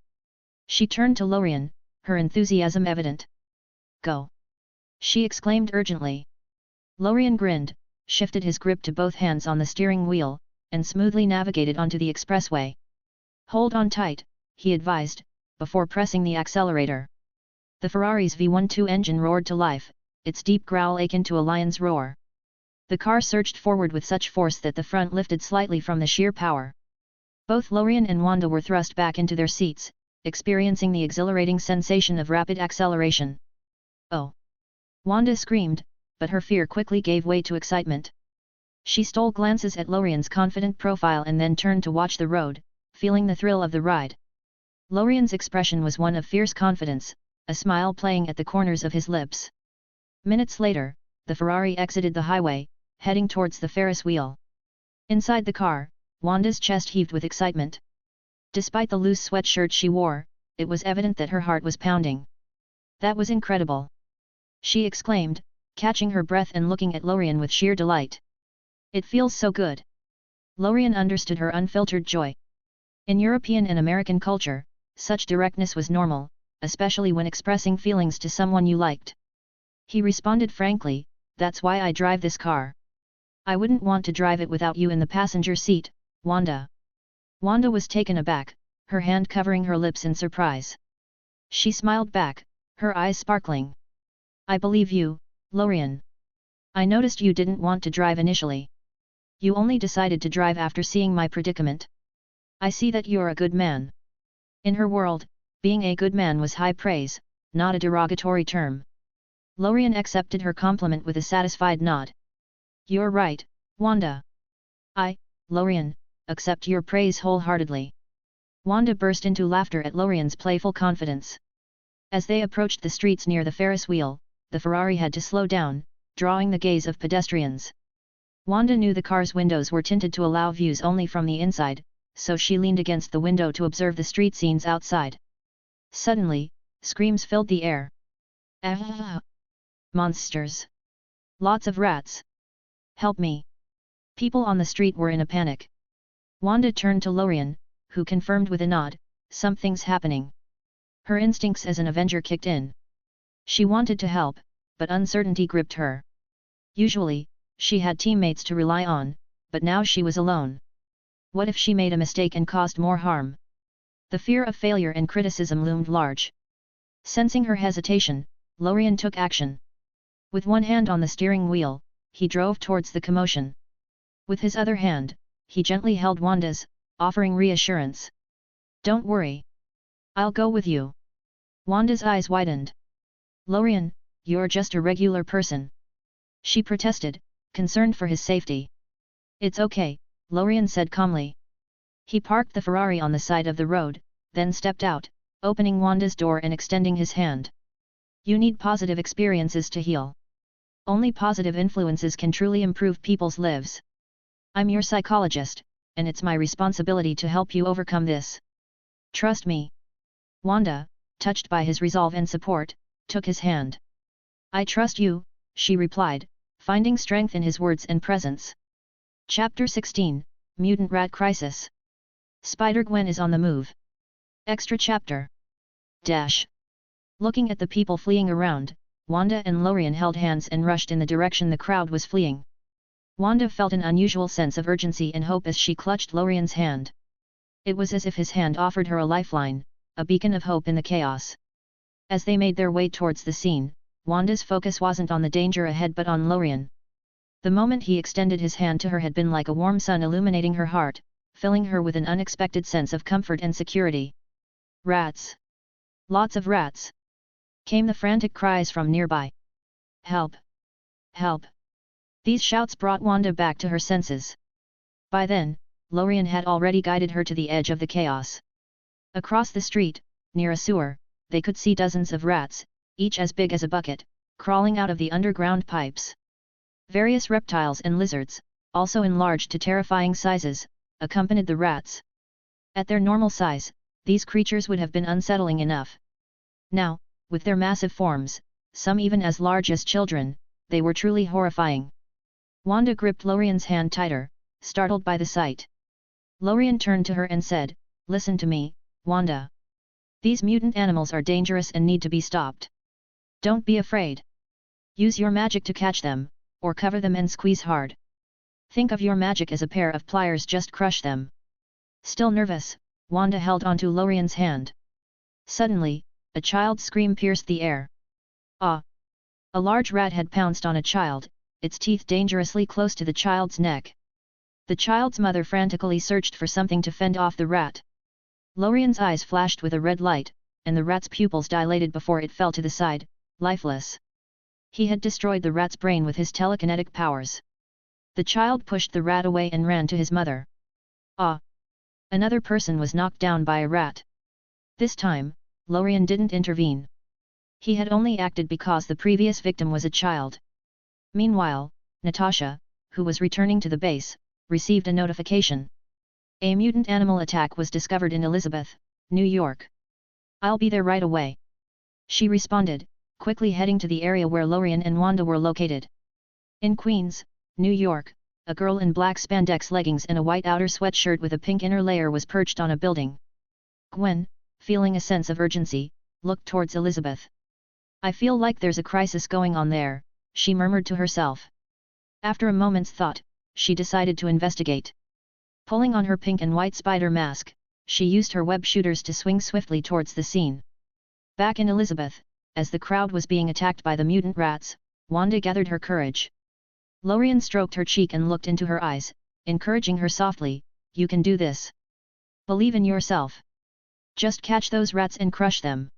She turned to Lorien, her enthusiasm evident. Go! She exclaimed urgently. Lorien grinned, shifted his grip to both hands on the steering wheel, and smoothly navigated onto the expressway. Hold on tight, he advised, before pressing the accelerator. The Ferrari's V12 engine roared to life, its deep growl akin to a lion's roar. The car surged forward with such force that the front lifted slightly from the sheer power. Both Lorien and Wanda were thrust back into their seats, experiencing the exhilarating sensation of rapid acceleration. Oh! Wanda screamed, but her fear quickly gave way to excitement. She stole glances at Lorien's confident profile and then turned to watch the road, feeling the thrill of the ride. Lorien's expression was one of fierce confidence, a smile playing at the corners of his lips. Minutes later, the Ferrari exited the highway, heading towards the Ferris wheel. Inside the car, Wanda's chest heaved with excitement. Despite the loose sweatshirt she wore, it was evident that her heart was pounding. That was incredible! She exclaimed, catching her breath and looking at Lorien with sheer delight. It feels so good! Lorien understood her unfiltered joy. In European and American culture, such directness was normal, especially when expressing feelings to someone you liked. He responded frankly, that's why I drive this car. I wouldn't want to drive it without you in the passenger seat, Wanda. Wanda was taken aback, her hand covering her lips in surprise. She smiled back, her eyes sparkling. I believe you, Lorien. I noticed you didn't want to drive initially. You only decided to drive after seeing my predicament. I see that you're a good man. In her world, being a good man was high praise, not a derogatory term. Lorien accepted her compliment with a satisfied nod. You're right, Wanda. I, Lorien, accept your praise wholeheartedly. Wanda burst into laughter at Lorien's playful confidence. As they approached the streets near the Ferris wheel, the Ferrari had to slow down, drawing the gaze of pedestrians. Wanda knew the car's windows were tinted to allow views only from the inside, so she leaned against the window to observe the street scenes outside. Suddenly, screams filled the air. Ah! Monsters! Lots of rats! Help me! People on the street were in a panic. Wanda turned to Lorien, who confirmed with a nod, something's happening. Her instincts as an Avenger kicked in. She wanted to help, but uncertainty gripped her. Usually, she had teammates to rely on, but now she was alone. What if she made a mistake and caused more harm? The fear of failure and criticism loomed large. Sensing her hesitation, Lorien took action. With one hand on the steering wheel, he drove towards the commotion. With his other hand, he gently held Wanda's, offering reassurance. Don't worry. I'll go with you. Wanda's eyes widened. Lorien, you're just a regular person. She protested, concerned for his safety. It's okay, Lorien said calmly. He parked the Ferrari on the side of the road, then stepped out, opening Wanda's door and extending his hand. You need positive experiences to heal. Only positive influences can truly improve people's lives. I'm your psychologist, and it's my responsibility to help you overcome this. Trust me. Wanda, touched by his resolve and support, took his hand. I trust you, she replied, finding strength in his words and presence. Chapter 16, Mutant Rat Crisis. Spider-Gwen is on the move. Extra chapter. Looking at the people fleeing around, Wanda and Lorien held hands and rushed in the direction the crowd was fleeing. Wanda felt an unusual sense of urgency and hope as she clutched Lorien's hand. It was as if his hand offered her a lifeline, a beacon of hope in the chaos. As they made their way towards the scene, Wanda's focus wasn't on the danger ahead but on Lorien. The moment he extended his hand to her had been like a warm sun illuminating her heart, filling her with an unexpected sense of comfort and security. Rats! Lots of rats! Came the frantic cries from nearby. Help! Help! These shouts brought Wanda back to her senses. By then, Lorien had already guided her to the edge of the chaos. Across the street, near a sewer, they could see dozens of rats, each as big as a bucket, crawling out of the underground pipes. Various reptiles and lizards, also enlarged to terrifying sizes, accompanied the rats. At their normal size, these creatures would have been unsettling enough. Now, with their massive forms, some even as large as children, they were truly horrifying. Wanda gripped Lorien's hand tighter, startled by the sight. Lorien turned to her and said, "Listen to me, Wanda. These mutant animals are dangerous and need to be stopped. Don't be afraid. Use your magic to catch them, or cover them and squeeze hard. Think of your magic as a pair of pliers, just crush them." Still nervous, Wanda held onto Lorien's hand. Suddenly, a child's scream pierced the air. Ah! A large rat had pounced on a child, its teeth dangerously close to the child's neck. The child's mother frantically searched for something to fend off the rat. Lorien's eyes flashed with a red light, and the rat's pupils dilated before it fell to the side, lifeless. He had destroyed the rat's brain with his telekinetic powers. The child pushed the rat away and ran to his mother. Ah! Another person was knocked down by a rat. This time, Lorien didn't intervene. He had only acted because the previous victim was a child. Meanwhile, Natasha, who was returning to the base, received a notification. A mutant animal attack was discovered in Elizabeth, New York. "I'll be there right away," she responded, quickly heading to the area where Lorien and Wanda were located. In Queens, New York, a girl in black spandex leggings and a white outer sweatshirt with a pink inner layer was perched on a building. Gwen, feeling a sense of urgency, looked towards Elizabeth. "I feel like there's a crisis going on there," she murmured to herself. After a moment's thought, she decided to investigate. Pulling on her pink and white spider mask, she used her web shooters to swing swiftly towards the scene. Back in Elizabeth, as the crowd was being attacked by the mutant rats, Wanda gathered her courage. Lorien stroked her cheek and looked into her eyes, encouraging her softly, "You can do this. Believe in yourself. Just catch those rats and crush them.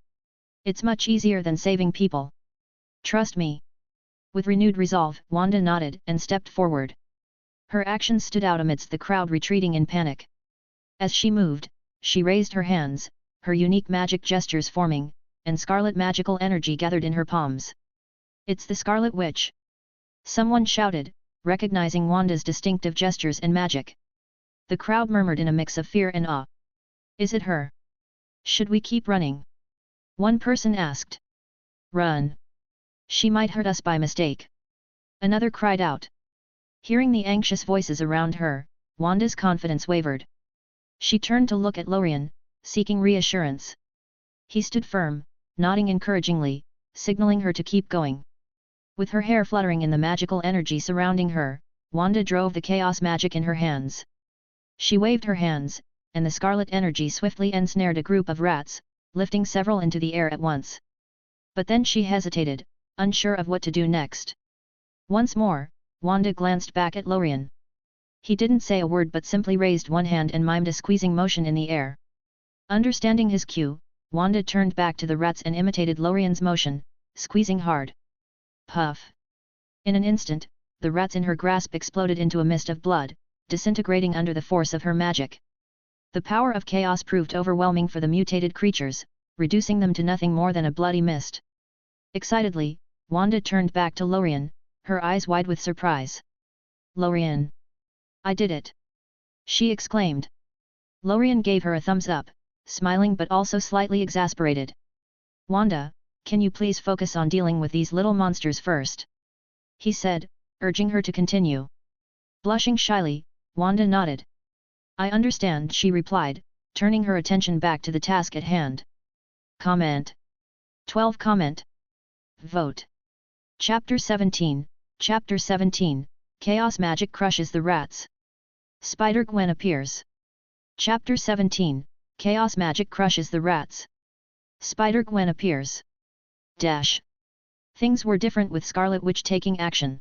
It's much easier than saving people. Trust me." With renewed resolve, Wanda nodded and stepped forward. Her actions stood out amidst the crowd retreating in panic. As she moved, she raised her hands, her unique magic gestures forming, and scarlet magical energy gathered in her palms. "It's the Scarlet Witch!" Someone shouted, recognizing Wanda's distinctive gestures and magic. The crowd murmured in a mix of fear and awe. "Is it her? Should we keep running?" one person asked. "Run. She might hurt us by mistake," another cried out. Hearing the anxious voices around her, Wanda's confidence wavered. She turned to look at Lorien, seeking reassurance. He stood firm, nodding encouragingly, signaling her to keep going. With her hair fluttering in the magical energy surrounding her, Wanda drove the chaos magic in her hands. She waved her hands, and the scarlet energy swiftly ensnared a group of rats, lifting several into the air at once. But then she hesitated, unsure of what to do next. Once more, Wanda glanced back at Lorien. He didn't say a word but simply raised one hand and mimed a squeezing motion in the air. Understanding his cue, Wanda turned back to the rats and imitated Lorien's motion, squeezing hard. Puff! In an instant, the rats in her grasp exploded into a mist of blood, disintegrating under the force of her magic. The power of chaos proved overwhelming for the mutated creatures, reducing them to nothing more than a bloody mist. Excitedly, Wanda turned back to Lorien, her eyes wide with surprise. "Lorien! I did it!" she exclaimed. Lorien gave her a thumbs up, smiling but also slightly exasperated. "Wanda, can you please focus on dealing with these little monsters first?" he said, urging her to continue. Blushing shyly, Wanda nodded. "I understand," she replied, turning her attention back to the task at hand. Comment. 12 Comment. Vote. Chapter 17, Chapter 17, Chaos Magic Crushes the Rats. Spider-Gwen appears. Chapter 17, Chaos Magic Crushes the Rats. Spider-Gwen appears. Dash. Things were different with Scarlet Witch taking action.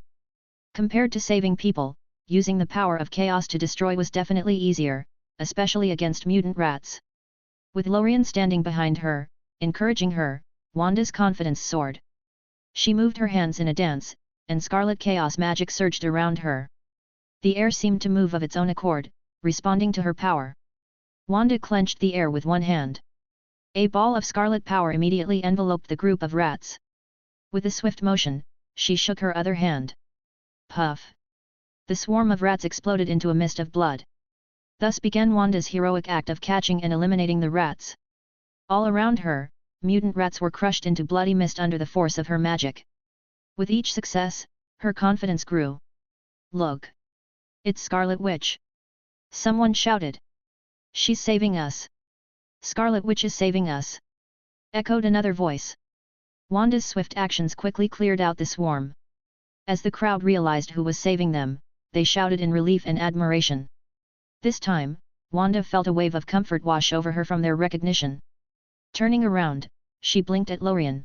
Compared to saving people, using the power of chaos to destroy was definitely easier, especially against mutant rats. With Lorien standing behind her, encouraging her, Wanda's confidence soared. She moved her hands in a dance, and scarlet chaos magic surged around her. The air seemed to move of its own accord, responding to her power. Wanda clenched the air with one hand. A ball of scarlet power immediately enveloped the group of rats. With a swift motion, she shook her other hand. Puff! The swarm of rats exploded into a mist of blood. Thus began Wanda's heroic act of catching and eliminating the rats. All around her, mutant rats were crushed into bloody mist under the force of her magic. With each success, her confidence grew. "Look! It's Scarlet Witch!" someone shouted. "She's saving us! Scarlet Witch is saving us!" echoed another voice. Wanda's swift actions quickly cleared out the swarm. As the crowd realized who was saving them, they shouted in relief and admiration. This time, Wanda felt a wave of comfort wash over her from their recognition. Turning around, she blinked at Lorien.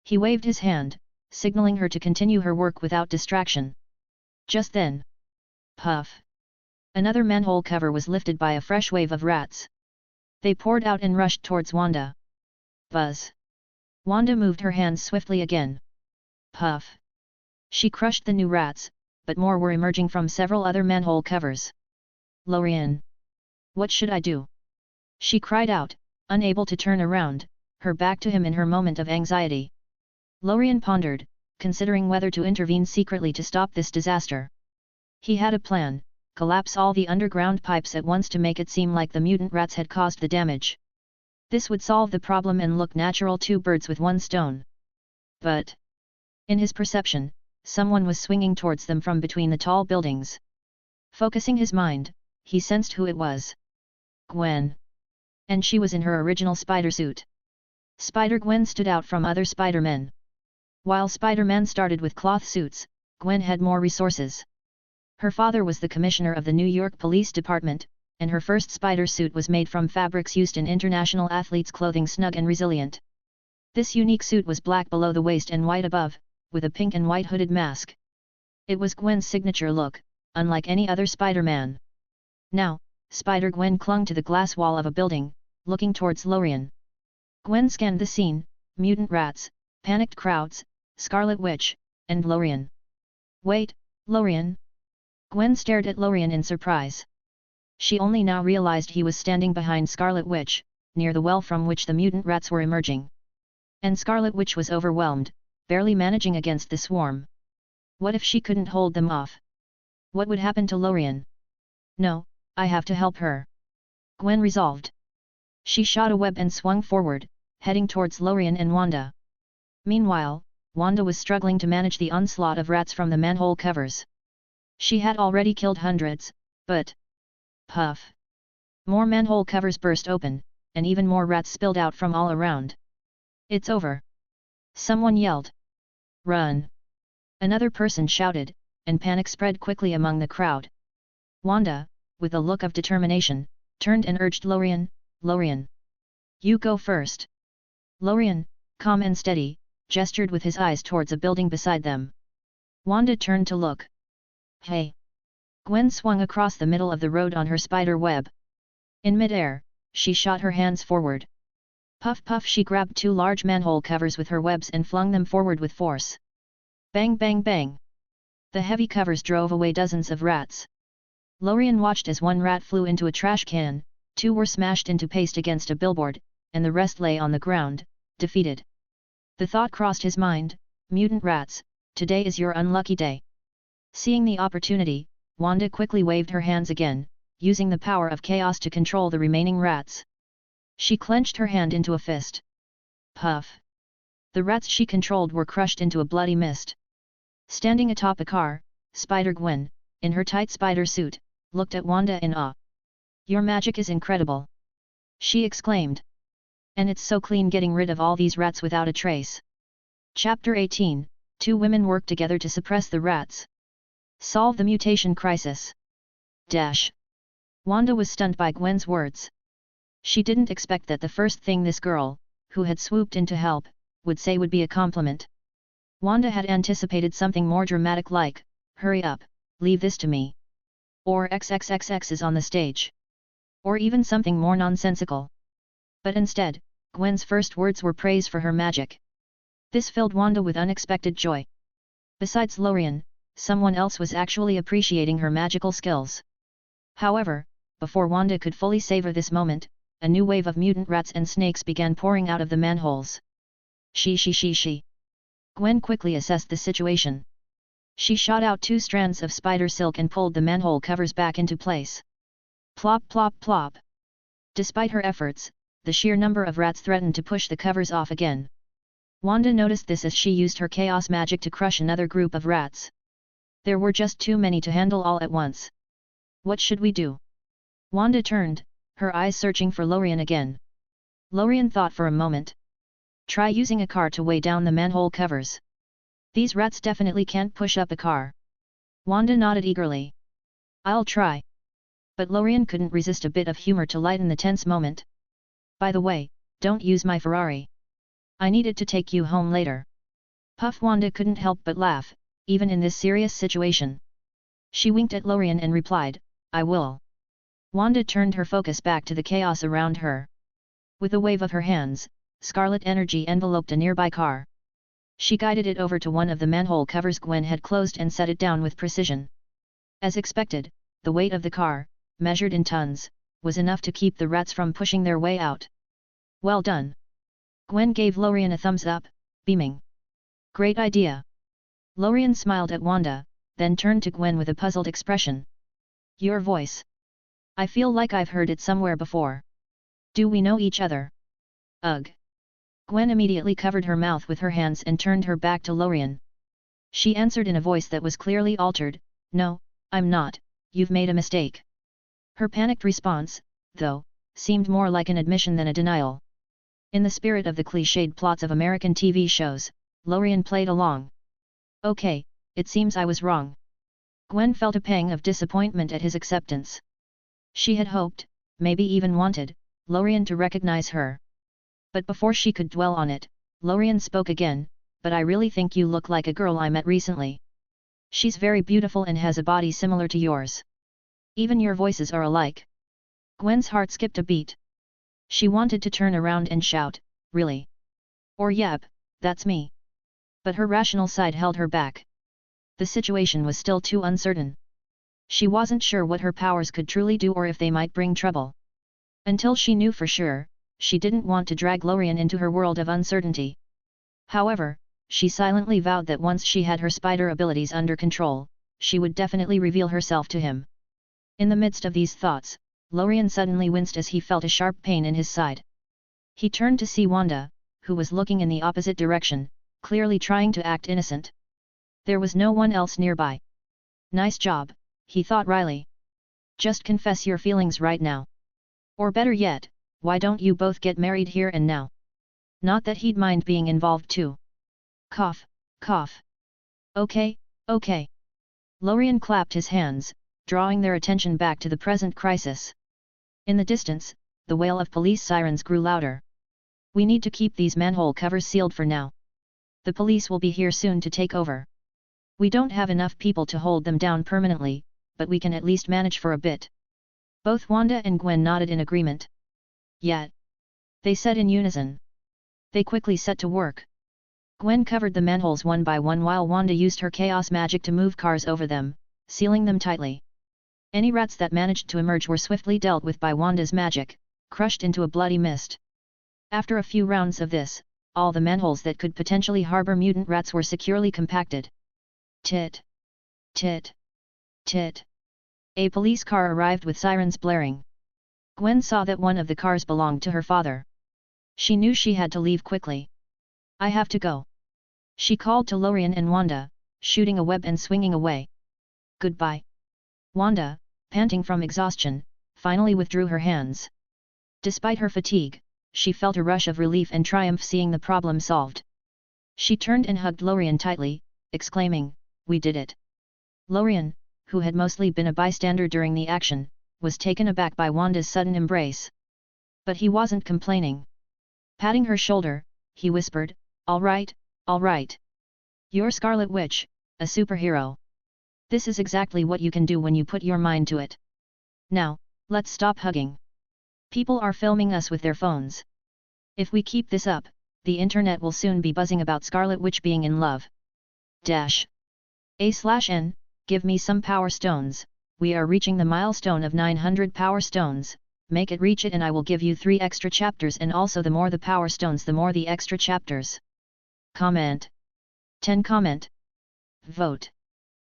He waved his hand, signaling her to continue her work without distraction. Just then, puff! Another manhole cover was lifted by a fresh wave of rats. They poured out and rushed towards Wanda. Buzz! Wanda moved her hands swiftly again. Puff! She crushed the new rats, but more were emerging from several other manhole covers. "Lorien! What should I do?" she cried out, unable to turn around, her back to him in her moment of anxiety. Lorien pondered, considering whether to intervene secretly to stop this disaster. He had a plan: collapse all the underground pipes at once to make it seem like the mutant rats had caused the damage. This would solve the problem and look natural, two birds with one stone. But, in his perception, someone was swinging towards them from between the tall buildings. Focusing his mind, he sensed who it was. Gwen. And she was in her original spider suit. Spider-Gwen stood out from other Spider-Men. While Spider-Man started with cloth suits, Gwen had more resources. Her father was the commissioner of the New York Police Department, and her first spider suit was made from fabrics used in international athletes' clothing, snug and resilient. This unique suit was black below the waist and white above, with a pink and white hooded mask. It was Gwen's signature look, unlike any other Spider-Man. Now, Spider-Gwen clung to the glass wall of a building, looking towards Lorien. Gwen scanned the scene: mutant rats, panicked crowds, Scarlet Witch, and Lorien. Wait, Lorien? Gwen stared at Lorien in surprise. She only now realized he was standing behind Scarlet Witch, near the well from which the mutant rats were emerging. And Scarlet Witch was overwhelmed, barely managing against the swarm. What if she couldn't hold them off? What would happen to Lorien? No, I have to help her. Gwen resolved. She shot a web and swung forward, heading towards Lorien and Wanda. Meanwhile, Wanda was struggling to manage the onslaught of rats from the manhole covers. She had already killed hundreds, but... Puff! More manhole covers burst open, and even more rats spilled out from all around. It's over! Someone yelled. Run! Another person shouted, and panic spread quickly among the crowd. Wanda, with a look of determination, turned and urged Lorien, Lorien. You go first. Lorien, calm and steady, gestured with his eyes towards a building beside them. Wanda turned to look. Hey! Gwen swung across the middle of the road on her spider web. In midair, she shot her hands forward. Puff puff, she grabbed two large manhole covers with her webs and flung them forward with force. Bang bang bang! The heavy covers drove away dozens of rats. Lorien watched as one rat flew into a trash can, two were smashed into paste against a billboard, and the rest lay on the ground, defeated. The thought crossed his mind, mutant rats, today is your unlucky day. Seeing the opportunity, Wanda quickly waved her hands again, using the power of chaos to control the remaining rats. She clenched her hand into a fist. Puff! The rats she controlled were crushed into a bloody mist. Standing atop a car, Spider-Gwen, in her tight spider suit, looked at Wanda in awe. Your magic is incredible! She exclaimed. And it's so clean getting rid of all these rats without a trace. Chapter 18, Two women work together to suppress the rats. Solve the mutation crisis. Dash. Wanda was stunned by Gwen's words. She didn't expect that the first thing this girl, who had swooped in to help, would say would be a compliment. Wanda had anticipated something more dramatic like, hurry up, leave this to me. Or XXXX is on the stage. Or even something more nonsensical. But instead, Gwen's first words were praise for her magic. This filled Wanda with unexpected joy. Besides Lorien, someone else was actually appreciating her magical skills. However, before Wanda could fully savor this moment, a new wave of mutant rats and snakes began pouring out of the manholes. She. Gwen quickly assessed the situation. She shot out two strands of spider silk and pulled the manhole covers back into place. Plop plop plop. Despite her efforts, the sheer number of rats threatened to push the covers off again. Wanda noticed this as she used her chaos magic to crush another group of rats. There were just too many to handle all at once. What should we do? Wanda turned, her eyes searching for Lorien again. Lorien thought for a moment. Try using a car to weigh down the manhole covers. These rats definitely can't push up a car. Wanda nodded eagerly. I'll try. But Lorien couldn't resist a bit of humor to lighten the tense moment. By the way, don't use my Ferrari. I needed to take you home later. Puff. Wanda couldn't help but laugh, even in this serious situation. She winked at Lorien and replied, I will. Wanda turned her focus back to the chaos around her. With a wave of her hands, scarlet energy enveloped a nearby car. She guided it over to one of the manhole covers Gwen had closed and set it down with precision. As expected, the weight of the car, measured in tons, was enough to keep the rats from pushing their way out. Well done! Gwen gave Lorien a thumbs up, beaming. Great idea! Lorien smiled at Wanda, then turned to Gwen with a puzzled expression. Your voice. I feel like I've heard it somewhere before. Do we know each other? Ugh! Gwen immediately covered her mouth with her hands and turned her back to Lorien. She answered in a voice that was clearly altered, No, I'm not, you've made a mistake. Her panicked response, though, seemed more like an admission than a denial. In the spirit of the cliched plots of American TV shows, Lorien played along. Okay, it seems I was wrong. Gwen felt a pang of disappointment at his acceptance. She had hoped, maybe even wanted, Lorien to recognize her. But before she could dwell on it, Lorien spoke again, but I really think you look like a girl I met recently. She's very beautiful and has a body similar to yours. Even your voices are alike. Gwen's heart skipped a beat. She wanted to turn around and shout, really? Or yep, that's me. But her rational side held her back. The situation was still too uncertain. She wasn't sure what her powers could truly do or if they might bring trouble. Until she knew for sure, she didn't want to drag Lorien into her world of uncertainty. However, she silently vowed that once she had her spider abilities under control, she would definitely reveal herself to him. In the midst of these thoughts, Lorien suddenly winced as he felt a sharp pain in his side. He turned to see Wanda, who was looking in the opposite direction, clearly trying to act innocent. There was no one else nearby. Nice job, he thought wryly. Just confess your feelings right now. Or better yet, why don't you both get married here and now? Not that he'd mind being involved too. Cough, cough. Okay, okay. Lorien clapped his hands, drawing their attention back to the present crisis. In the distance, the wail of police sirens grew louder. We need to keep these manhole covers sealed for now. The police will be here soon to take over. We don't have enough people to hold them down permanently, but we can at least manage for a bit. Both Wanda and Gwen nodded in agreement. Yet, they said in unison. They quickly set to work. Gwen covered the manholes one by one while Wanda used her chaos magic to move cars over them, sealing them tightly. Any rats that managed to emerge were swiftly dealt with by Wanda's magic, crushed into a bloody mist. After a few rounds of this, all the manholes that could potentially harbor mutant rats were securely compacted. Tit. Tit. Tit. A police car arrived with sirens blaring. Gwen saw that one of the cars belonged to her father. She knew she had to leave quickly. I have to go. She called to Lorien and Wanda, shooting a web and swinging away. Goodbye. Wanda, panting from exhaustion, finally withdrew her hands. Despite her fatigue, she felt a rush of relief and triumph seeing the problem solved. She turned and hugged Lorien tightly, exclaiming, "We did it." Lorien, who had mostly been a bystander during the action, was taken aback by Wanda's sudden embrace. But he wasn't complaining. Patting her shoulder, he whispered, all right. You're Scarlet Witch, a superhero. This is exactly what you can do when you put your mind to it. Now, let's stop hugging. People are filming us with their phones. If we keep this up, the internet will soon be buzzing about Scarlet Witch being in love. /n, give me some power stones, we are reaching the milestone of 900 power stones, make it reach it and I will give you 3 extra chapters and also the more the power stones the more the extra chapters. Comment. 10 comment. Vote.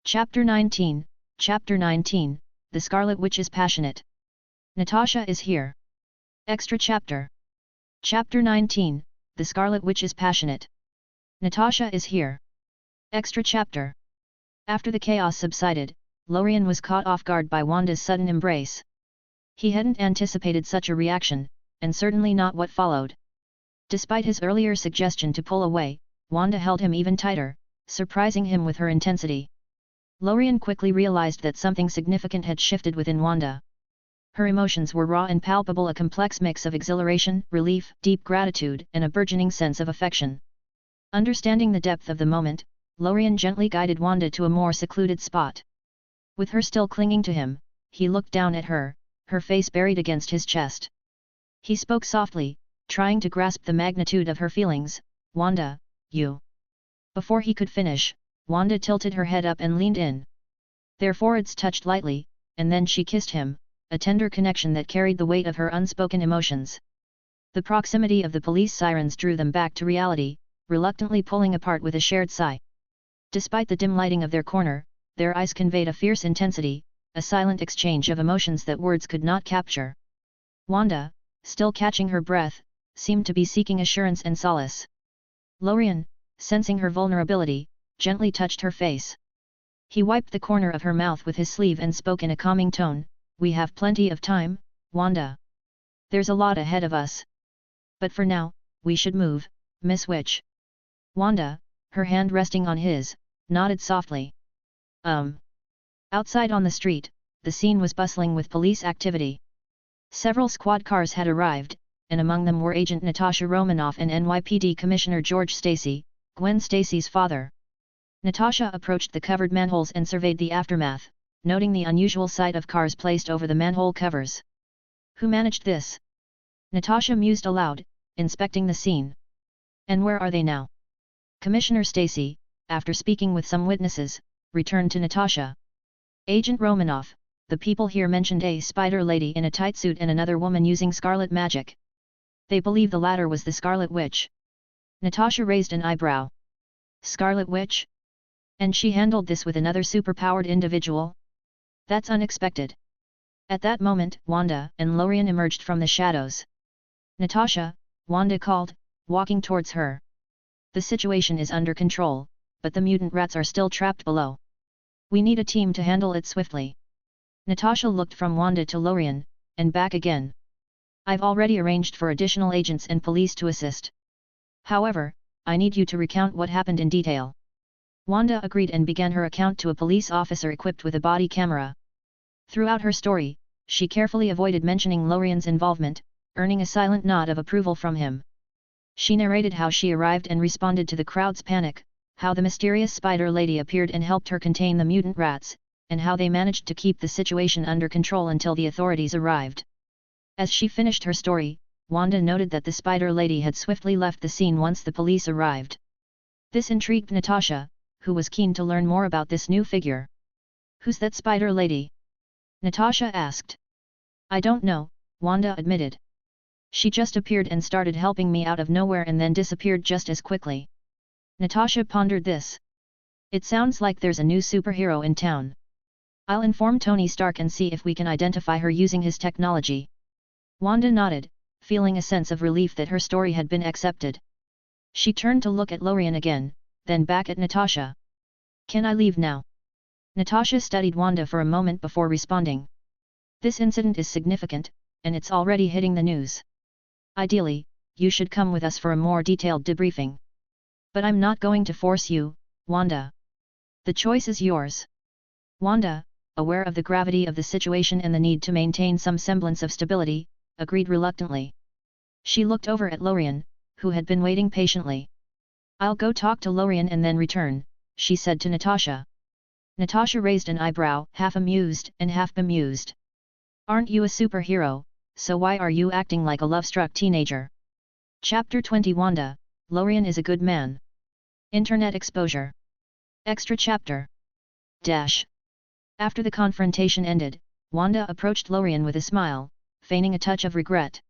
Chapter 19, The Scarlet Witch is passionate. Natasha is here. Extra chapter. Chapter 19, The Scarlet Witch is passionate. Natasha is here. Extra chapter. After the chaos subsided, Lorien was caught off guard by Wanda's sudden embrace. He hadn't anticipated such a reaction, and certainly not what followed. Despite his earlier suggestion to pull away, Wanda held him even tighter, surprising him with her intensity. Lorien quickly realized that something significant had shifted within Wanda. Her emotions were raw and palpable, a complex mix of exhilaration, relief, deep gratitude, and a burgeoning sense of affection. Understanding the depth of the moment, Lorien gently guided Wanda to a more secluded spot. With her still clinging to him, he looked down at her, her face buried against his chest. He spoke softly, trying to grasp the magnitude of her feelings, "Wanda, you." Before he could finish, Wanda tilted her head up and leaned in. Their foreheads touched lightly, and then she kissed him, a tender connection that carried the weight of her unspoken emotions. The proximity of the police sirens drew them back to reality, reluctantly pulling apart with a shared sigh. Despite the dim lighting of their corner, their eyes conveyed a fierce intensity, a silent exchange of emotions that words could not capture. Wanda, still catching her breath, seemed to be seeking assurance and solace. Lorien, sensing her vulnerability, gently touched her face. He wiped the corner of her mouth with his sleeve and spoke in a calming tone, "We have plenty of time, Wanda. There's a lot ahead of us. But for now, we should move, Miss Witch." Wanda, her hand resting on his, nodded softly. Outside on the street, the scene was bustling with police activity. Several squad cars had arrived, and among them were Agent Natasha Romanoff and NYPD Commissioner George Stacy, Gwen Stacy's father. Natasha approached the covered manholes and surveyed the aftermath, noting the unusual sight of cars placed over the manhole covers. Who managed this? Natasha mused aloud, inspecting the scene. And where are they now? Commissioner Stacy, after speaking with some witnesses, returned to Natasha. Agent Romanoff, the people here mentioned a spider lady in a tight suit and another woman using scarlet magic. They believe the latter was the Scarlet Witch. Natasha raised an eyebrow. Scarlet Witch? And she handled this with another superpowered individual? That's unexpected. At that moment, Wanda and Lorien emerged from the shadows. Natasha, Wanda called, walking towards her. The situation is under control, but the mutant rats are still trapped below. We need a team to handle it swiftly. Natasha looked from Wanda to Lorien, and back again. I've already arranged for additional agents and police to assist. However, I need you to recount what happened in detail. Wanda agreed and began her account to a police officer equipped with a body camera. Throughout her story, she carefully avoided mentioning Lorien's involvement, earning a silent nod of approval from him. She narrated how she arrived and responded to the crowd's panic, how the mysterious spider lady appeared and helped her contain the mutant rats, and how they managed to keep the situation under control until the authorities arrived. As she finished her story, Wanda noted that the spider lady had swiftly left the scene once the police arrived. This intrigued Natasha, who was keen to learn more about this new figure. Who's that spider lady? Natasha asked. I don't know, Wanda admitted. She just appeared and started helping me out of nowhere and then disappeared just as quickly. Natasha pondered this. It sounds like there's a new superhero in town. I'll inform Tony Stark and see if we can identify her using his technology. Wanda nodded, feeling a sense of relief that her story had been accepted. She turned to look at Lorien again, then back at Natasha. Can I leave now? Natasha studied Wanda for a moment before responding. This incident is significant, and it's already hitting the news. Ideally, you should come with us for a more detailed debriefing. But I'm not going to force you, Wanda. The choice is yours. Wanda, aware of the gravity of the situation and the need to maintain some semblance of stability, agreed reluctantly. She looked over at Lorien, who had been waiting patiently. I'll go talk to Lorien and then return, she said to Natasha. Natasha raised an eyebrow, half amused and half bemused. Aren't you a superhero, so why are you acting like a love-struck teenager? Chapter 20 Wanda, Lorien is a good man. Internet exposure. Extra chapter. After the confrontation ended, Wanda approached Lorien with a smile, feigning a touch of regret.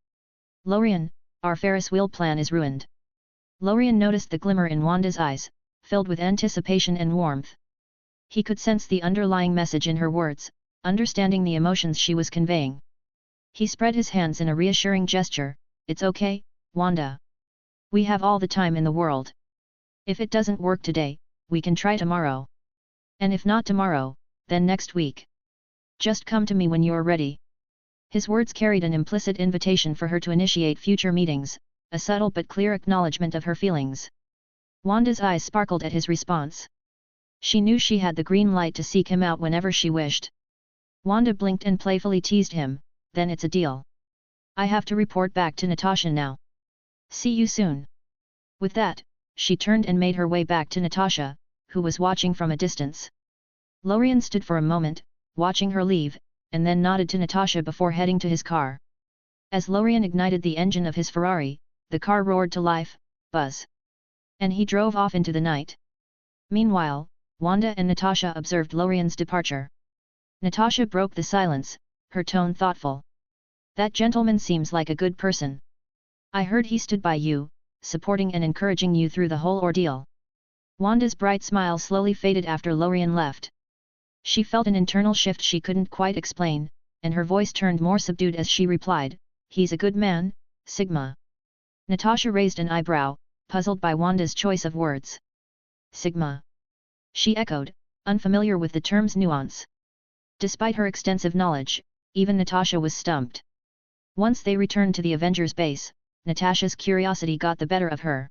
Lorien, our Ferris wheel plan is ruined. Lorien noticed the glimmer in Wanda's eyes, filled with anticipation and warmth. He could sense the underlying message in her words, understanding the emotions she was conveying. He spread his hands in a reassuring gesture. It's okay, Wanda. We have all the time in the world. If it doesn't work today, we can try tomorrow. And if not tomorrow, then next week. Just come to me when you're ready. His words carried an implicit invitation for her to initiate future meetings, a subtle but clear acknowledgement of her feelings. Wanda's eyes sparkled at his response. She knew she had the green light to seek him out whenever she wished. Wanda blinked and playfully teased him, then it's a deal. I have to report back to Natasha now. See you soon. With that, she turned and made her way back to Natasha, who was watching from a distance. Lorien stood for a moment, watching her leave, and then nodded to Natasha before heading to his car. As Lorien ignited the engine of his Ferrari, the car roared to life, buzz. And he drove off into the night. Meanwhile, Wanda and Natasha observed Lorien's departure. Natasha broke the silence, her tone thoughtful. That gentleman seems like a good person. I heard he stood by you, supporting and encouraging you through the whole ordeal. Wanda's bright smile slowly faded after Lorien left. She felt an internal shift she couldn't quite explain, and her voice turned more subdued as she replied, he's a good man, Sigma. Natasha raised an eyebrow, puzzled by Wanda's choice of words. Sigma. She echoed, unfamiliar with the term's nuance. Despite her extensive knowledge, even Natasha was stumped. Once they returned to the Avengers base, Natasha's curiosity got the better of her.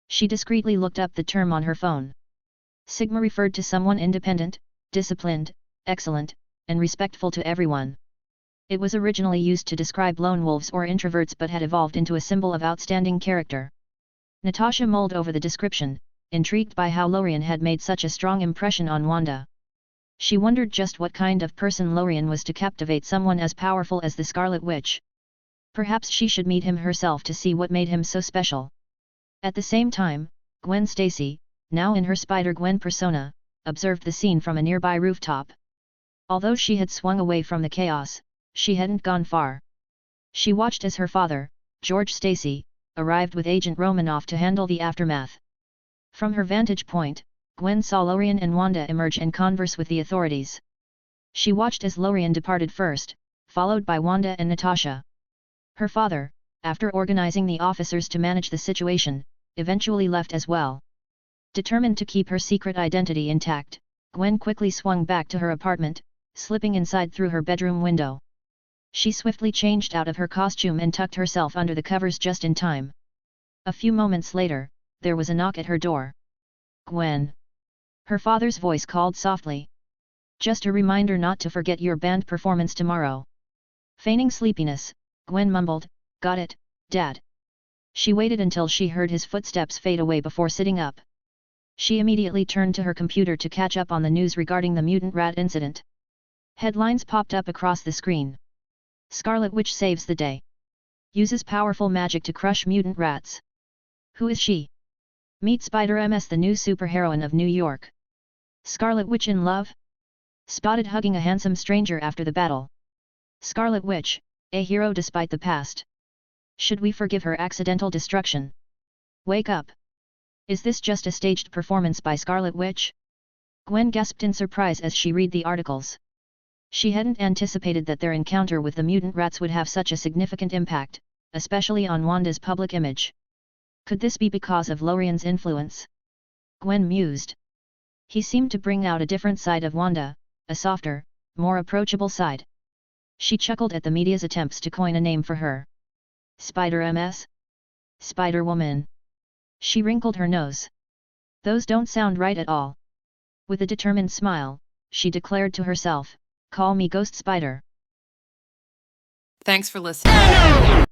She discreetly looked up the term on her phone. Sigma referred to someone independent, disciplined, excellent, and respectful to everyone. It was originally used to describe lone wolves or introverts but had evolved into a symbol of outstanding character. Natasha mulled over the description, intrigued by how Lorien had made such a strong impression on Wanda. She wondered just what kind of person Lorien was to captivate someone as powerful as the Scarlet Witch. Perhaps she should meet him herself to see what made him so special. At the same time, Gwen Stacy, now in her Spider-Gwen persona, observed the scene from a nearby rooftop. Although she had swung away from the chaos, she hadn't gone far. She watched as her father, George Stacy, arrived with Agent Romanoff to handle the aftermath. From her vantage point, Gwen saw Lorien and Wanda emerge and converse with the authorities. She watched as Lorien departed first, followed by Wanda and Natasha. Her father, after organizing the officers to manage the situation, eventually left as well. Determined to keep her secret identity intact, Gwen quickly swung back to her apartment, slipping inside through her bedroom window. She swiftly changed out of her costume and tucked herself under the covers just in time. A few moments later, there was a knock at her door. "Gwen." Her father's voice called softly. "Just a reminder not to forget your band performance tomorrow." Feigning sleepiness, Gwen mumbled, "Got it, Dad." She waited until she heard his footsteps fade away before sitting up. She immediately turned to her computer to catch up on the news regarding the mutant rat incident. Headlines popped up across the screen. Scarlet Witch saves the day. Uses powerful magic to crush mutant rats. Who is she? Meet Spider-Ms, the new superheroine of New York. Scarlet Witch in love? Spotted hugging a handsome stranger after the battle. Scarlet Witch, a hero despite the past. Should we forgive her accidental destruction? Wake up! Is this just a staged performance by Scarlet Witch? Gwen gasped in surprise as she read the articles. She hadn't anticipated that their encounter with the mutant rats would have such a significant impact, especially on Wanda's public image. Could this be because of Lorien's influence? Gwen mused. He seemed to bring out a different side of Wanda, a softer, more approachable side. She chuckled at the media's attempts to coin a name for her. Spider-Ms? Spider-Woman. She wrinkled her nose. Those don't sound right at all. With a determined smile, she declared to herself, "Call me Ghost Spider." Thanks for listening.